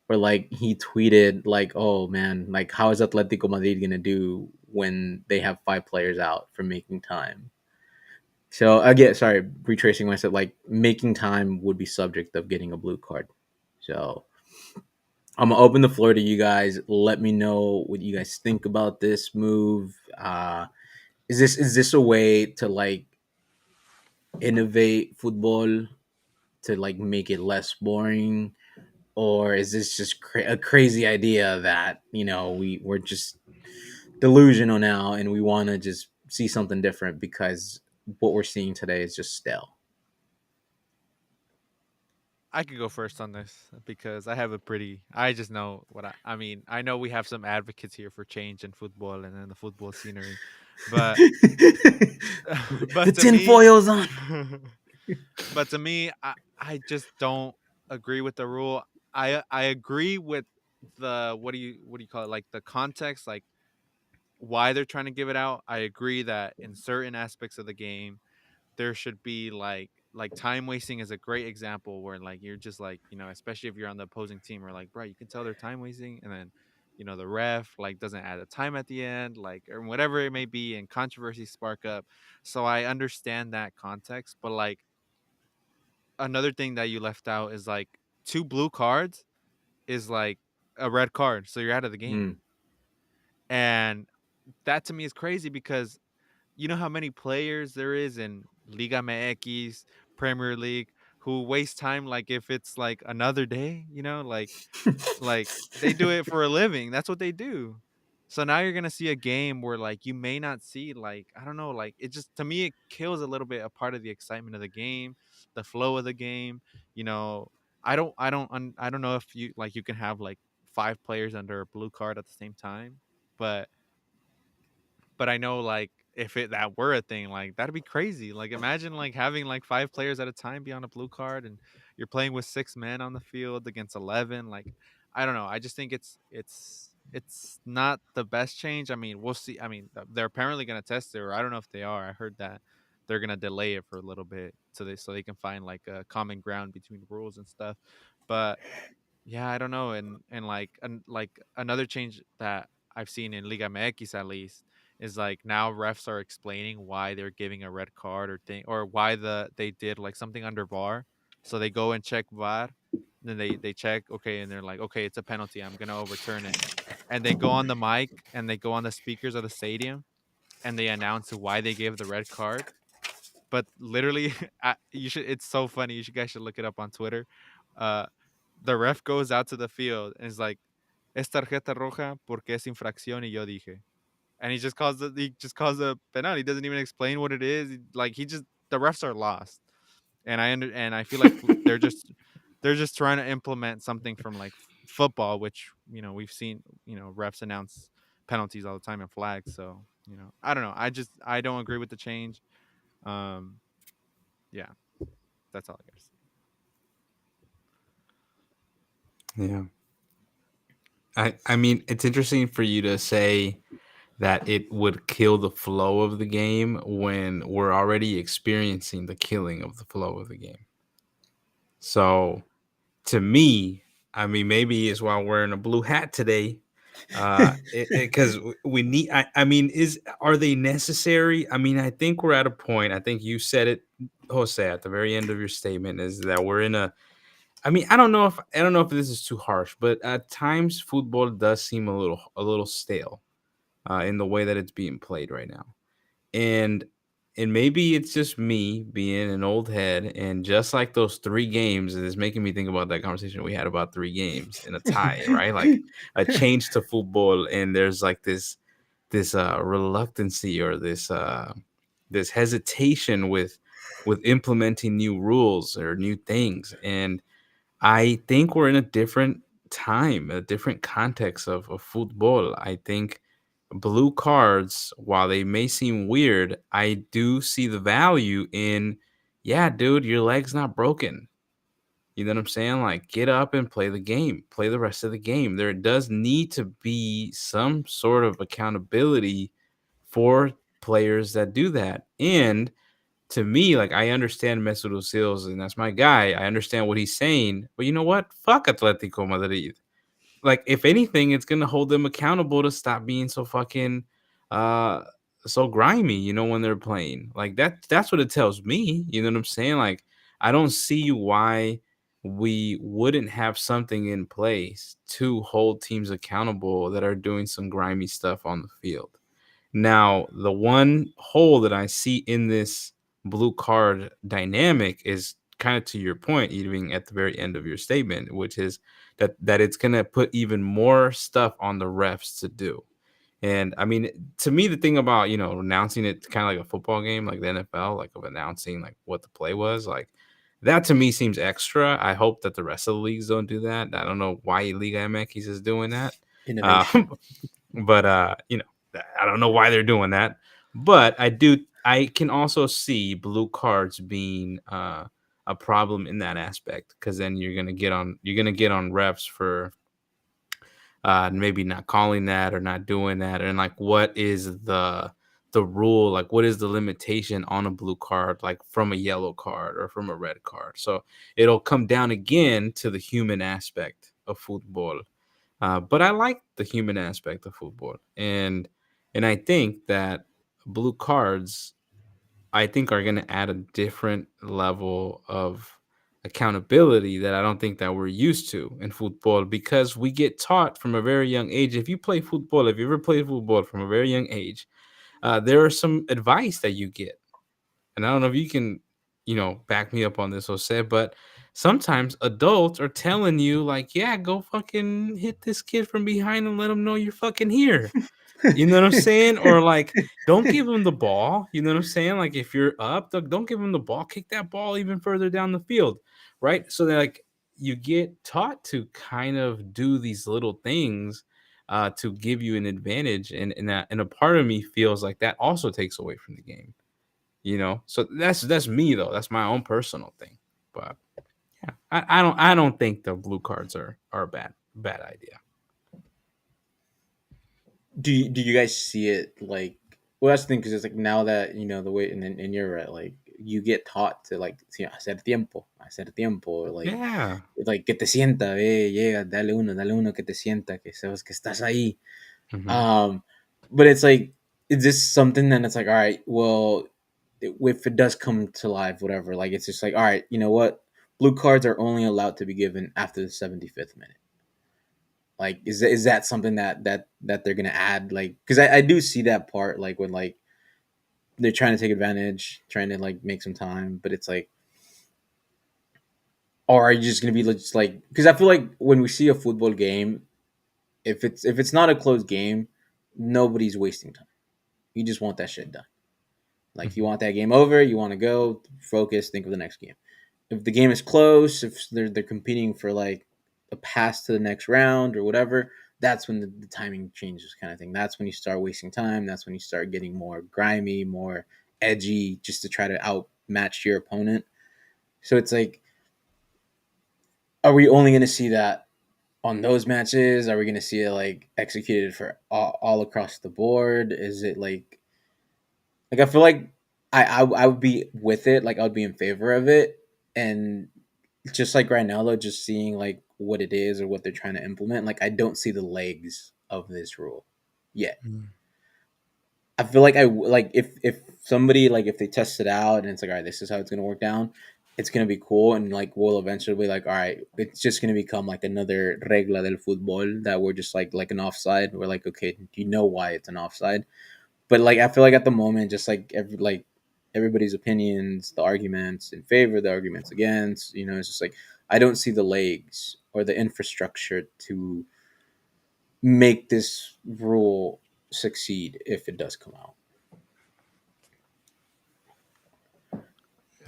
where like he tweeted like, "Oh man, like how is Atletico Madrid gonna do when they have five players out for making time?" So again, sorry, retracing myself, like making time would be subject of getting a blue card. So I'm gonna open the floor to you guys. Let me know what you guys think about this move. Is this a way to like innovate football to like make it less boring, or is this just a crazy idea that we're just delusional now and we want to just see something different because what we're seeing today is just stale? I could go first on this because I have a pretty. I just know what I mean. I know we have some advocates here for change in football and in the football scenery, but The but to me, tinfoil's on. but to me, I just don't agree with the rule. I agree with the what do you call it, like the context, like why they're trying to give it out. I agree that in certain aspects of the game there should be like time wasting is a great example where like you're just like, especially if you're on the opposing team, or like, bro, you can tell they're time wasting, and then the ref like doesn't add a time at the end, like, or whatever it may be, and controversies spark up. So I understand that context, but like another thing that you left out is like two blue cards is like a red card, so you're out of the game. Mm. And that to me is crazy because you know how many players there is in Liga MX, Premier League, who waste time like if it's like another day, like they do it for a living. That's what they do. So now you're gonna see a game where like you may not see, like, I don't know, like it just, to me, it kills a little bit a part of the excitement of the game, the flow of the game. You know, I don't know if you can have like five players under a blue card at the same time, but I know, like, if that were a thing, like, that'd be crazy. Like, imagine, like, having, like, 5 players at a time be on a blue card, and you're playing with 6 men on the field against 11. Like, I don't know. I just think it's not the best change. I mean, we'll see. I mean, they're apparently gonna test it, or I don't know if they are. I heard that they're gonna delay it for a little bit so they can find, like, a common ground between rules and stuff. But yeah, I don't know. And like another change that I've seen in Liga MX at least is like now refs are explaining why they're giving a red card or thing or why they did like something under VAR. So they go and check VAR, then they check okay, and they're like, okay, it's a penalty. I'm gonna overturn it, and they go on the mic and they go on the speakers of the stadium and they announce why they gave the red card. But literally, you should. It's so funny. You should guys should look it up on Twitter. Uh, the ref goes out to the field and is like, "Es tarjeta roja porque es infracción y yo dije." And he just calls a penalty. He doesn't even explain what it is. Like he just the refs are lost. And I feel like they're just trying to implement something from like football, which we've seen refs announce penalties all the time and flags. So I don't know. I don't agree with the change. Um, yeah, that's all I got to say. Yeah. I mean, it's interesting for you to say that it would kill the flow of the game when we're already experiencing the killing of the flow of the game. So to me, I mean, maybe it's why I'm wearing a blue hat today. Because we need. I mean, are they necessary? I mean, I think we're at a point. I think you said it, Jose, at the very end of your statement, is that we're in a. I mean, I don't know if this is too harsh, but at times football does seem a little stale in the way that it's being played right now. And maybe it's just me being an old head, and just like those 3 games, it's making me think about that conversation we had about 3 games in a tie, right? Like a change to football, and there's like this reluctancy or this hesitation with implementing new rules or new things. And I think we're in a different time, a different context of football. I think blue cards, while they may seem weird, I do see the value in, yeah, dude, your leg's not broken. You know what I'm saying? Like, get up and play the game, play the rest of the game. There does need to be some sort of accountability for players that do that. And to me, like, I understand Mesut Ozil's, and that's my guy. I understand what he's saying, but you know what? Fuck Atletico Madrid. Like, if anything, it's gonna hold them accountable to stop being so fucking uh so grimy, when they're playing. Like that's what it tells me. You know what I'm saying? Like, I don't see why we wouldn't have something in place to hold teams accountable that are doing some grimy stuff on the field. Now, the one hole that I see in this blue card dynamic is kind of to your point, even at the very end of your statement, which is that it's going to put even more stuff on the refs to do. And I mean, to me, the thing about announcing it kind of like a football game, like the NFL, like of announcing like what the play was, like that to me seems extra. I hope that the rest of the leagues don't do that. I don't know why Liga MX is doing that. Innovation. But I don't know why they're doing that. But I can also see blue cards being a problem in that aspect, because then you're gonna get on refs for maybe not calling that or not doing that. And like, what is the rule? Like, what is the limitation on a blue card, like from a yellow card or from a red card? So it'll come down again to the human aspect of football. But I like the human aspect of football, and I think that blue cards, I think, are going to add a different level of accountability that I don't think that we're used to in football, because we get taught from a very young age. If you play football, if you ever played football from a very young age, there are some advice that you get, and I don't know if you can, back me up on this, Jose, but sometimes adults are telling you, like, yeah, go fucking hit this kid from behind and let him know you're fucking here. You know what I'm saying? Or like, don't give him the ball. You know what I'm saying? Like, if you're up, don't give him the ball. Kick that ball even further down the field, right? So that, like, you get taught to kind of do these little things to give you an advantage, and a part of me feels like that also takes away from the game. So that's me though. That's my own personal thing. But yeah, I don't think the blue cards are a bad idea. Do you guys see it like? Well, that's the thing because it's like now that the way and you're right. Like you get taught to like hacer tiempo, or Yeah. like que te sienta, llega, dale uno que te sienta, que sabes que estás ahí. Hmm. Um, but it's like, is this something that it's like, all right, well, if it does come to life, whatever, like it's just like, all right, you know what? Blue cards are only allowed to be given after the 75th minute. Like, is that something that they're gonna add? Like, because I do see that part, like when like they're trying to take advantage, trying to like make some time, but it's like, or are you just gonna be just like? Because I feel like when we see a football game, if it's not a close game, nobody's wasting time. You just want that shit done. Like you Hmm. want that game over, you want to go focus, think of the next game. If the game is close, if they're competing for like a pass to the next round or whatever, that's when the timing changes, kind of thing. That's when you start wasting time. That's when you start getting more grimy, more edgy, just to try to outmatch your opponent. So it's like, are we only going to see that on those matches? Are we going to see it like executed for all across the board? Is it like I feel like I would be with it, like I would be in favor of it, and just like right now though, just seeing like what it is or what they're trying to implement, like I don't see the legs of this rule yet. I feel like like if somebody like if they test it out and it's like, all right, this is how it's gonna work down, it's gonna be cool, and like we'll eventually be like, all right, it's just gonna become like another regla del fútbol that we're just like an offside. We're like, okay, do you know why it's an offside? But like I feel like at the moment, just like everybody's opinions, the arguments in favor, the arguments against, it's just like I don't see the legs or the infrastructure to make this rule succeed if it does come out.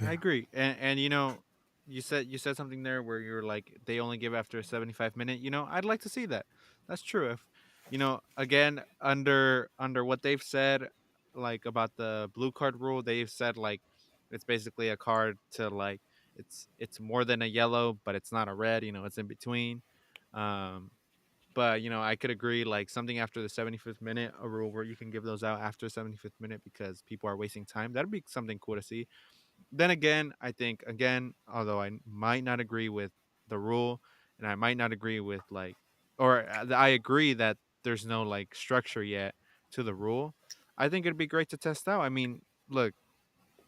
I agree, and you said something there where you're like they only give after a 75 minute. I'd like to see that. That's true. If again under what they've said, like about the blue card rule, they've said like it's basically a card to like it's more than a yellow, but it's not a red. It's in between. Um, but I could agree like something after the 75th minute, a rule where you can give those out after the 75th minute because people are wasting time. That'd be something cool to see. Then again, I think again, although I might not agree with the rule, and I might not agree with like, or I agree that there's no like structure yet to the rule. I think it'd be great to test out. I mean, look,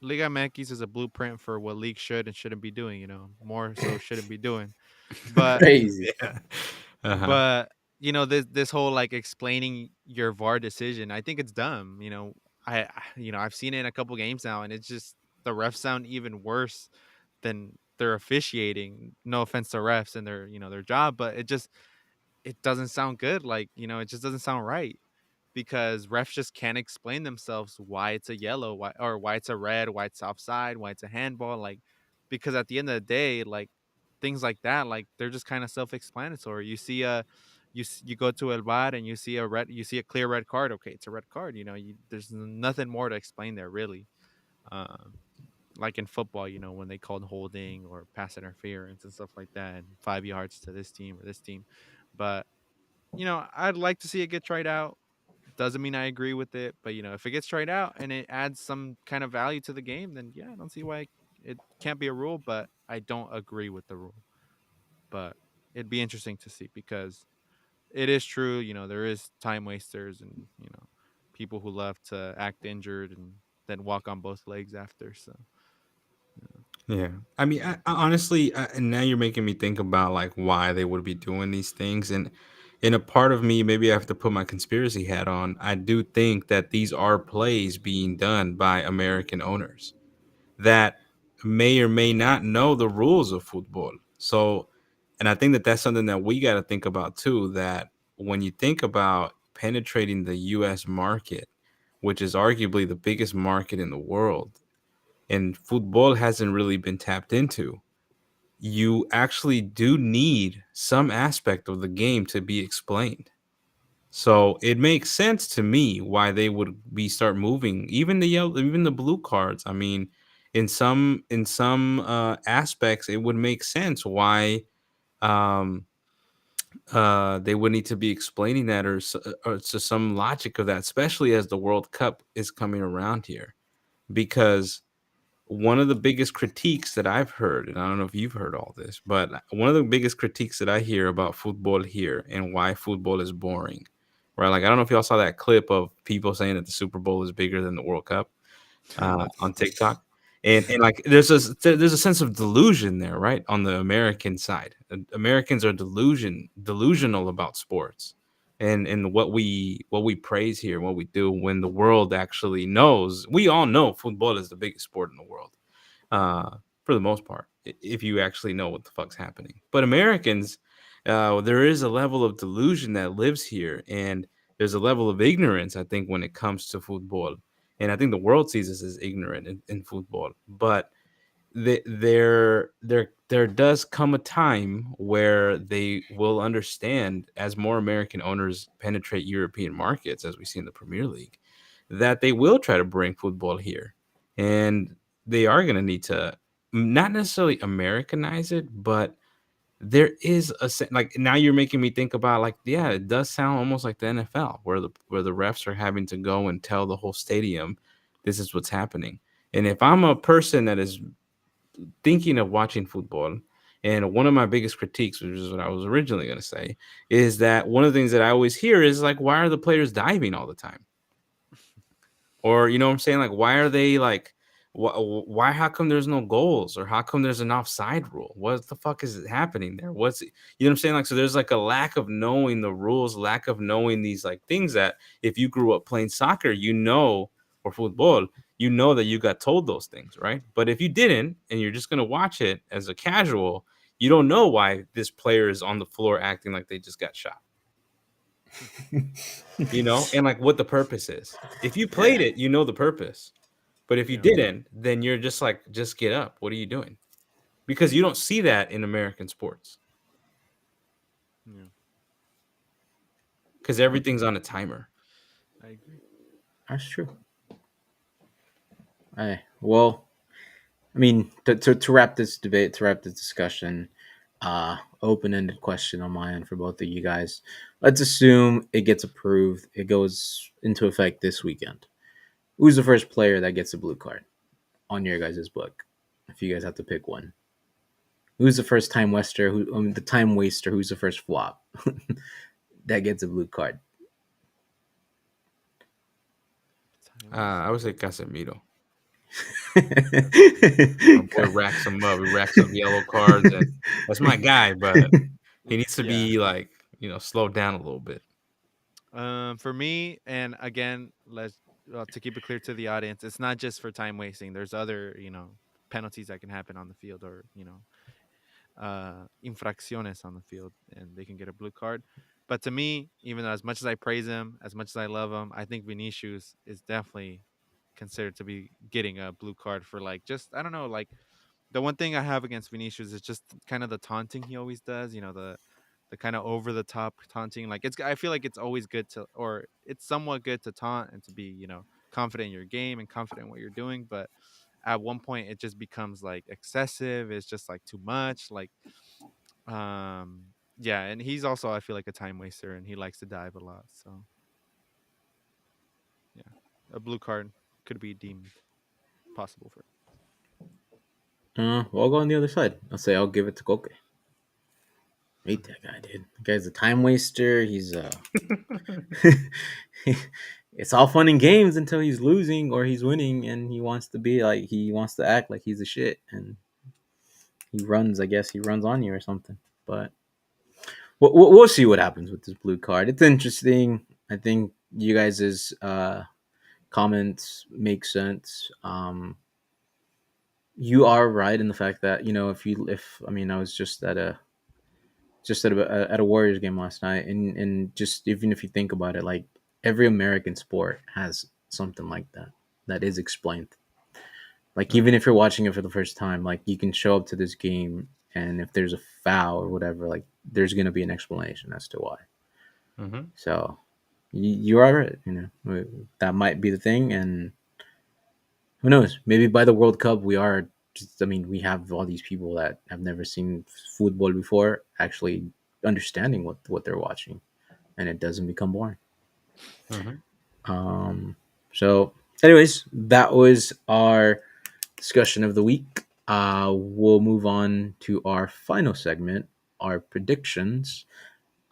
Liga MX is a blueprint for what league should and shouldn't be doing. More so shouldn't be doing. But Crazy. Yeah. Uh-huh. but this whole like explaining your VAR decision, I think it's dumb. I've seen it in a couple games now, and it's just the refs sound even worse than they're officiating. No offense to refs and their job, but it doesn't sound good. Like it just doesn't sound right because refs just can't explain themselves why it's a yellow, why it's a red, why it's offside, why it's a handball. Like because at the end of the day, like things like that, like they're just kind of self-explanatory. You go to El Bar and you see a clear red card. Okay, it's a red card. There's nothing more to explain there really. Um, like in football, when they called holding or pass interference and stuff like that, and 5 yards to this team or this team, but I'd like to see it get tried out. Doesn't mean I agree with it, but if it gets tried out and it adds some kind of value to the game, then yeah, I don't see why it can't be a rule. But I don't agree with the rule. But it'd be interesting to see because it is true. There is time wasters and people who love to act injured and then walk on both legs after. So Yeah. I mean, I honestly, and now you're making me think about like why they would be doing these things, and in a part of me, maybe I have to put my conspiracy hat on. I do think that these are plays being done by American owners that may or may not know the rules of football. So, and I think that that's something that we got to think about too. That when you think about penetrating the U.S. market, which is arguably the biggest market in the world, and football hasn't really been tapped into, you actually do need some aspect of the game to be explained. So it makes sense to me why they would be start moving even the yellow, even the blue cards. I mean, in some aspects, it would make sense why um, they would need to be explaining that, or to some logic of that, especially as the World Cup is coming around here, because one of the biggest critiques that I've heard, and I don't know if you've heard all this, but one of the biggest critiques that I hear about football here and why football is boring right? Like I don't know if y'all saw that clip of people saying that the Super Bowl is bigger than the World Cup That's on TikTok. And like there's a sense of delusion there, right? On the American side, Americans are delusional about sports, and what we praise here, what we do when the world actually knows. We all know football is the biggest sport in the world, for the most part, if you actually know what the fuck's happening. But Americans, there is a level of delusion that lives here, and there's a level of ignorance, I think, when it comes to football. And I think the world sees us as ignorant in football. But there does come a time where they will understand, as more American owners penetrate European markets, as we see in the Premier League, that they will try to bring football here, and they are going to need to not necessarily Americanize it, but there is like now you're making me think about, like, yeah, it does sound almost like the NFL, where the refs are having to go and tell the whole stadium this is what's happening. And if I'm a person that is thinking of watching football, and one of my biggest critiques, which is what I was originally going to say, is that one of the things that I always hear is like, why are the players diving all the time? Or you know what I'm saying? Like, why are they like, why? How come there's no goals? Or how come there's an offside rule? What the fuck is happening there? You know what I'm saying? Like, so there's like a lack of knowing the rules, lack of knowing these like things that if you grew up playing soccer, or football, that you got told those things, right? But if you didn't, and you're just gonna watch it as a casual, you don't know why this player is on the floor acting like they just got shot, and like what the purpose is. If you played Yeah. it, you know the purpose. But if you yeah, didn't, then you're just like, just get up. What are you doing? Because you don't see that in American sports yeah. because everything's on a timer. I agree. That's true. Well, I mean, to wrap this debate, to wrap this discussion, open-ended question on my end for both of you guys. Let's assume it gets approved. It goes into effect this weekend. Who's the first player that gets a blue card on your guys' book? If you guys have to pick one, who's the first time waster? The time waster? Who's the first flop that gets a blue card? Time waster. I would say Casemiro. Our boy Okay. racks them up. He racks up yellow cards, and that's my guy. But he needs to Yeah. be like, slowed down a little bit. For me, and again, let's to keep it clear to the audience, it's not just for time wasting. There's other, penalties that can happen on the field, or infracciones on the field, and they can get a blue card. But to me, even though as much as I praise him, as much as I love him, I think Vinicius is definitely considered to be getting a blue card for, like, just, I don't know, like, the one thing I have against Vinicius is just kind of the taunting he always does. The kind of over the top taunting. Like, I feel like it's always good to, or it's somewhat good to taunt and to be, confident in your game and confident in what you're doing. But at one point, it just becomes like excessive. It's just like too much. Like, yeah. And he's also, I feel like, a time waster, and he likes to dive a lot. So yeah, a blue card could be deemed possible for. Well, I'll go on the other side. I'll give it to Koke. Hate that guy, dude. The guy's a time waster. It's all fun and games until he's losing or he's winning, and he wants to act like he's a shit, and he runs. I guess he runs on you or something. But we'll see what happens with this blue card. It's interesting. I think you guys' comments make sense. You are right in the fact that if I mean I was just at a Warriors game last night, and just even if you think about it, like every American sport has something like that is explained. Like even Mm-hmm. if you're watching it for the first time, like you can show up to this game, and if there's a foul or whatever, like there's gonna be an explanation as to why. Hmm. So you are right. That might be the thing, and who knows? Maybe by the World Cup, we are. I mean, we have all these people that have never seen football before actually understanding what they're watching, and it doesn't become boring. Hmm. So, anyways, that was our discussion of the week. We'll move on to our final segment, our predictions.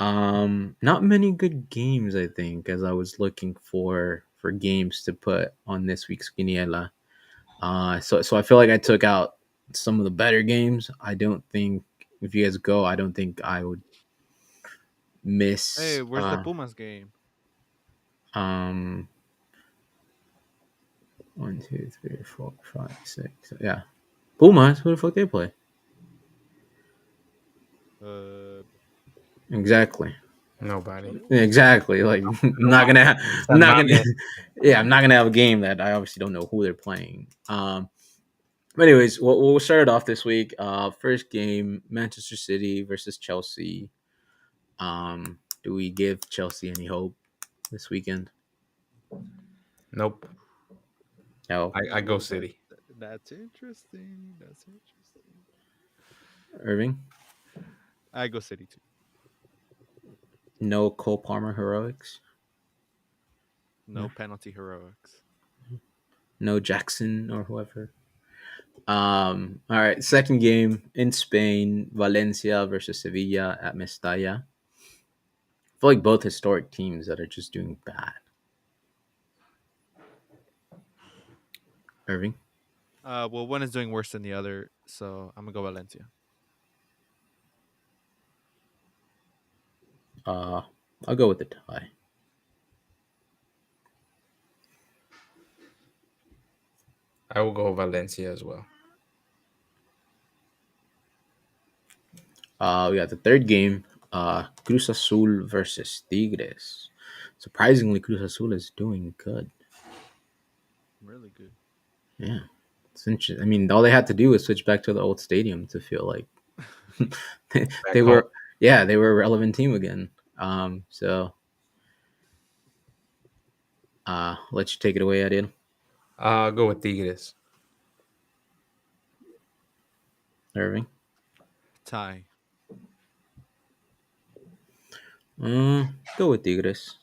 Not many good games, I think, as I was looking for games to put on this week's Quiniela. So I feel like I took out some of the better games. I don't think if you guys go, I don't think I would miss. Hey, where's the Pumas game? Um, 1, 2, 3, 4, 5, 6. Yeah, Pumas. Who the fuck they play? Uh, Exactly. Nobody. Exactly. Like I'm No not gonna. I'm San not gonna. Mames. Yeah, I'm not gonna have a game that I obviously don't know who they're playing. But anyways, we'll start it off this week. First game: Manchester City versus Chelsea. Do we give Chelsea any hope this weekend? Nope. No. I go that City. that's interesting. That's interesting. Irving? I go City too. No Cole Palmer heroics? No No. penalty heroics. No Jackson or whoever? All right, second game in Spain: Valencia versus Sevilla at Mestalla. I feel like both historic teams that are just doing bad. Irving? Well, one is doing worse than the other, so I'm gonna go Valencia. Uh, I'll go with the tie. I will go Valencia as well. We got the third game: Cruz Azul versus Tigres. Surprisingly, Cruz Azul is doing good. Really good. Yeah, it's interesting. I mean, all they had to do was switch back to the old stadium to feel like Back they home. were, yeah, they were a relevant team again. So let you take it away, Adil. I'll go with Tigres. Irving. Tie. Go with Tigres.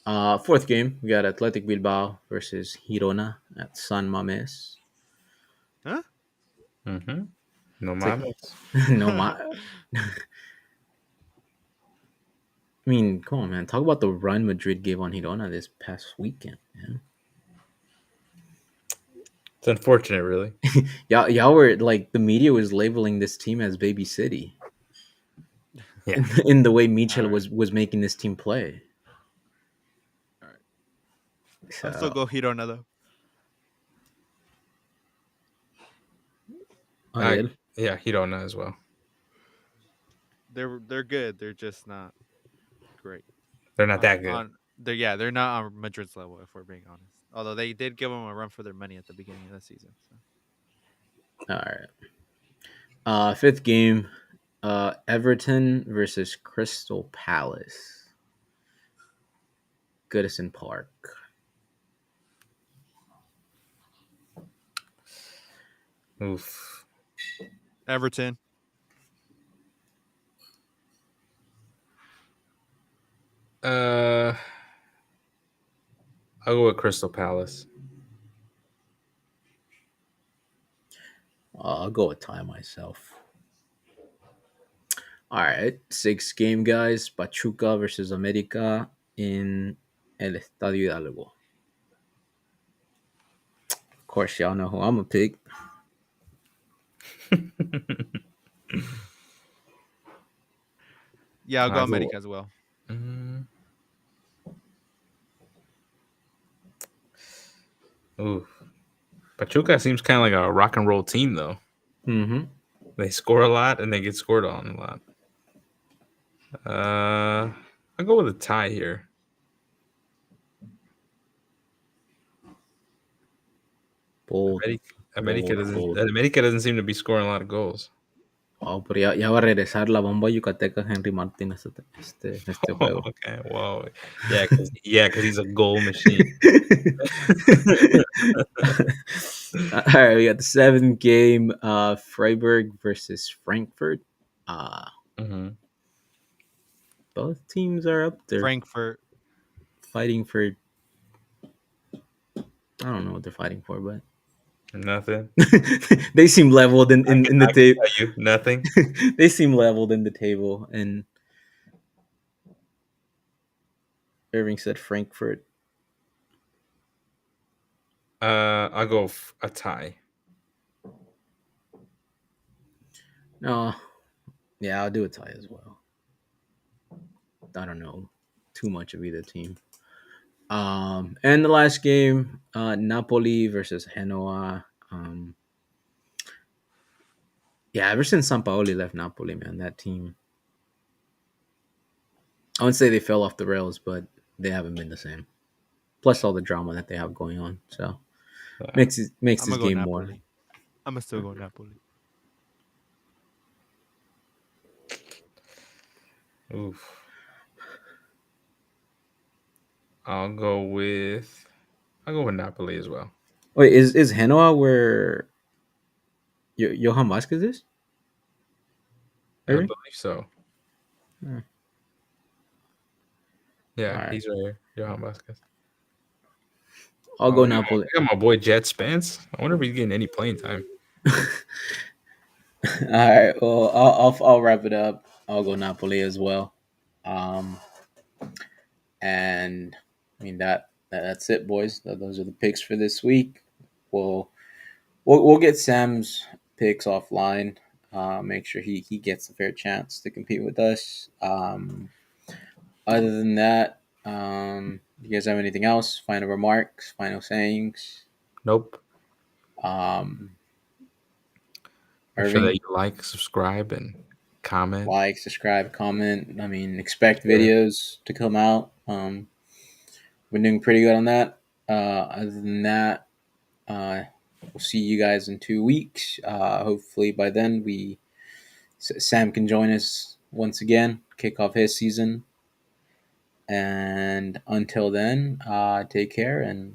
Fourth game, we got Athletic Bilbao versus Girona at San Mames. Huh? Mm-hmm. No It's like mames. no, I mean, come on, man. Talk about the run Madrid gave on Girona this past weekend. Man. It's unfortunate, really. Y'all were like the media was labeling this team as Baby City Yeah. in the way All Michel right. was making this team play. All right. I'll still So, go Girona though. I Ariel, yeah, Hirona as well. They're good. They're just not great. They're not that good. They're not on Madrid's level if we're being honest. Although they did give them a run for their money at the beginning of the season. So. all right. Fifth game, Everton versus Crystal Palace, Goodison Park. Oof. Everton. Uh, I'll go with Crystal Palace. I'll go with tie myself. All right, sixth game, guys. Pachuca versus America in El Estadio Hidalgo. Of course, y'all know who I'm gonna pick. Yeah, I'll go I'll go. America as well. Mm, ooh, Pachuca seems kind of like a rock and roll team, though. Mm-hmm. They score a lot and they get scored on a lot. I'll go with a tie here. Bold, America bold, doesn't. bold. America doesn't seem to be scoring a lot of goals. Oh, pero ya va a regresar la bomba yucateca Henry Martin este Oh, juego. okay. Whoa. Because he's a goal machine. All right, we got the seventh game, Freiburg versus Frankfurt. Uh, Hmm. both teams are up there Frankfurt. fighting for. I don't know what they're fighting for, but Nothing. They seem leveled in the I can table. tell you nothing. They seem leveled in the table. And Irving said Frankfurt. I'll go a tie. No, yeah, I'll do a tie as well. I don't know too much of either team. And the last game, Napoli versus Genoa. Yeah, ever since Sampaoli left Napoli, man, that team. I wouldn't say they fell off the rails, but they haven't been the same. Plus all the drama that they have going on, so Yeah. makes I'm this gonna go game more. Napoli. I'm gonna still go Napoli. Oof. I'll go with I'll go with Napoli as well. Wait, is Genoa where Johan Vasquez is? I Irving? believe so. Hmm. All Yeah, right, he's right here. Johan Vasquez. I'll Oh, go Napoli. we got my boy Jet Spence. I wonder if he's getting any playing time. All right, well, I'll wrap it up. I'll go Napoli as well. Um, and I mean that's it, boys. Those are the picks for this week. We'll we'll get Sam's picks offline. Make sure he gets a fair chance to compete with us. Other than that, you guys have anything else? Final remarks, final sayings? Nope. Um, Make sure that Irving, you like, subscribe, and comment. like, subscribe, comment. I mean, expect Sure. videos to come out. We're doing pretty good on that. Other than that, we'll see you guys in 2 weeks. Hopefully by then Sam can join us once again, kick off his season. And until then, take care and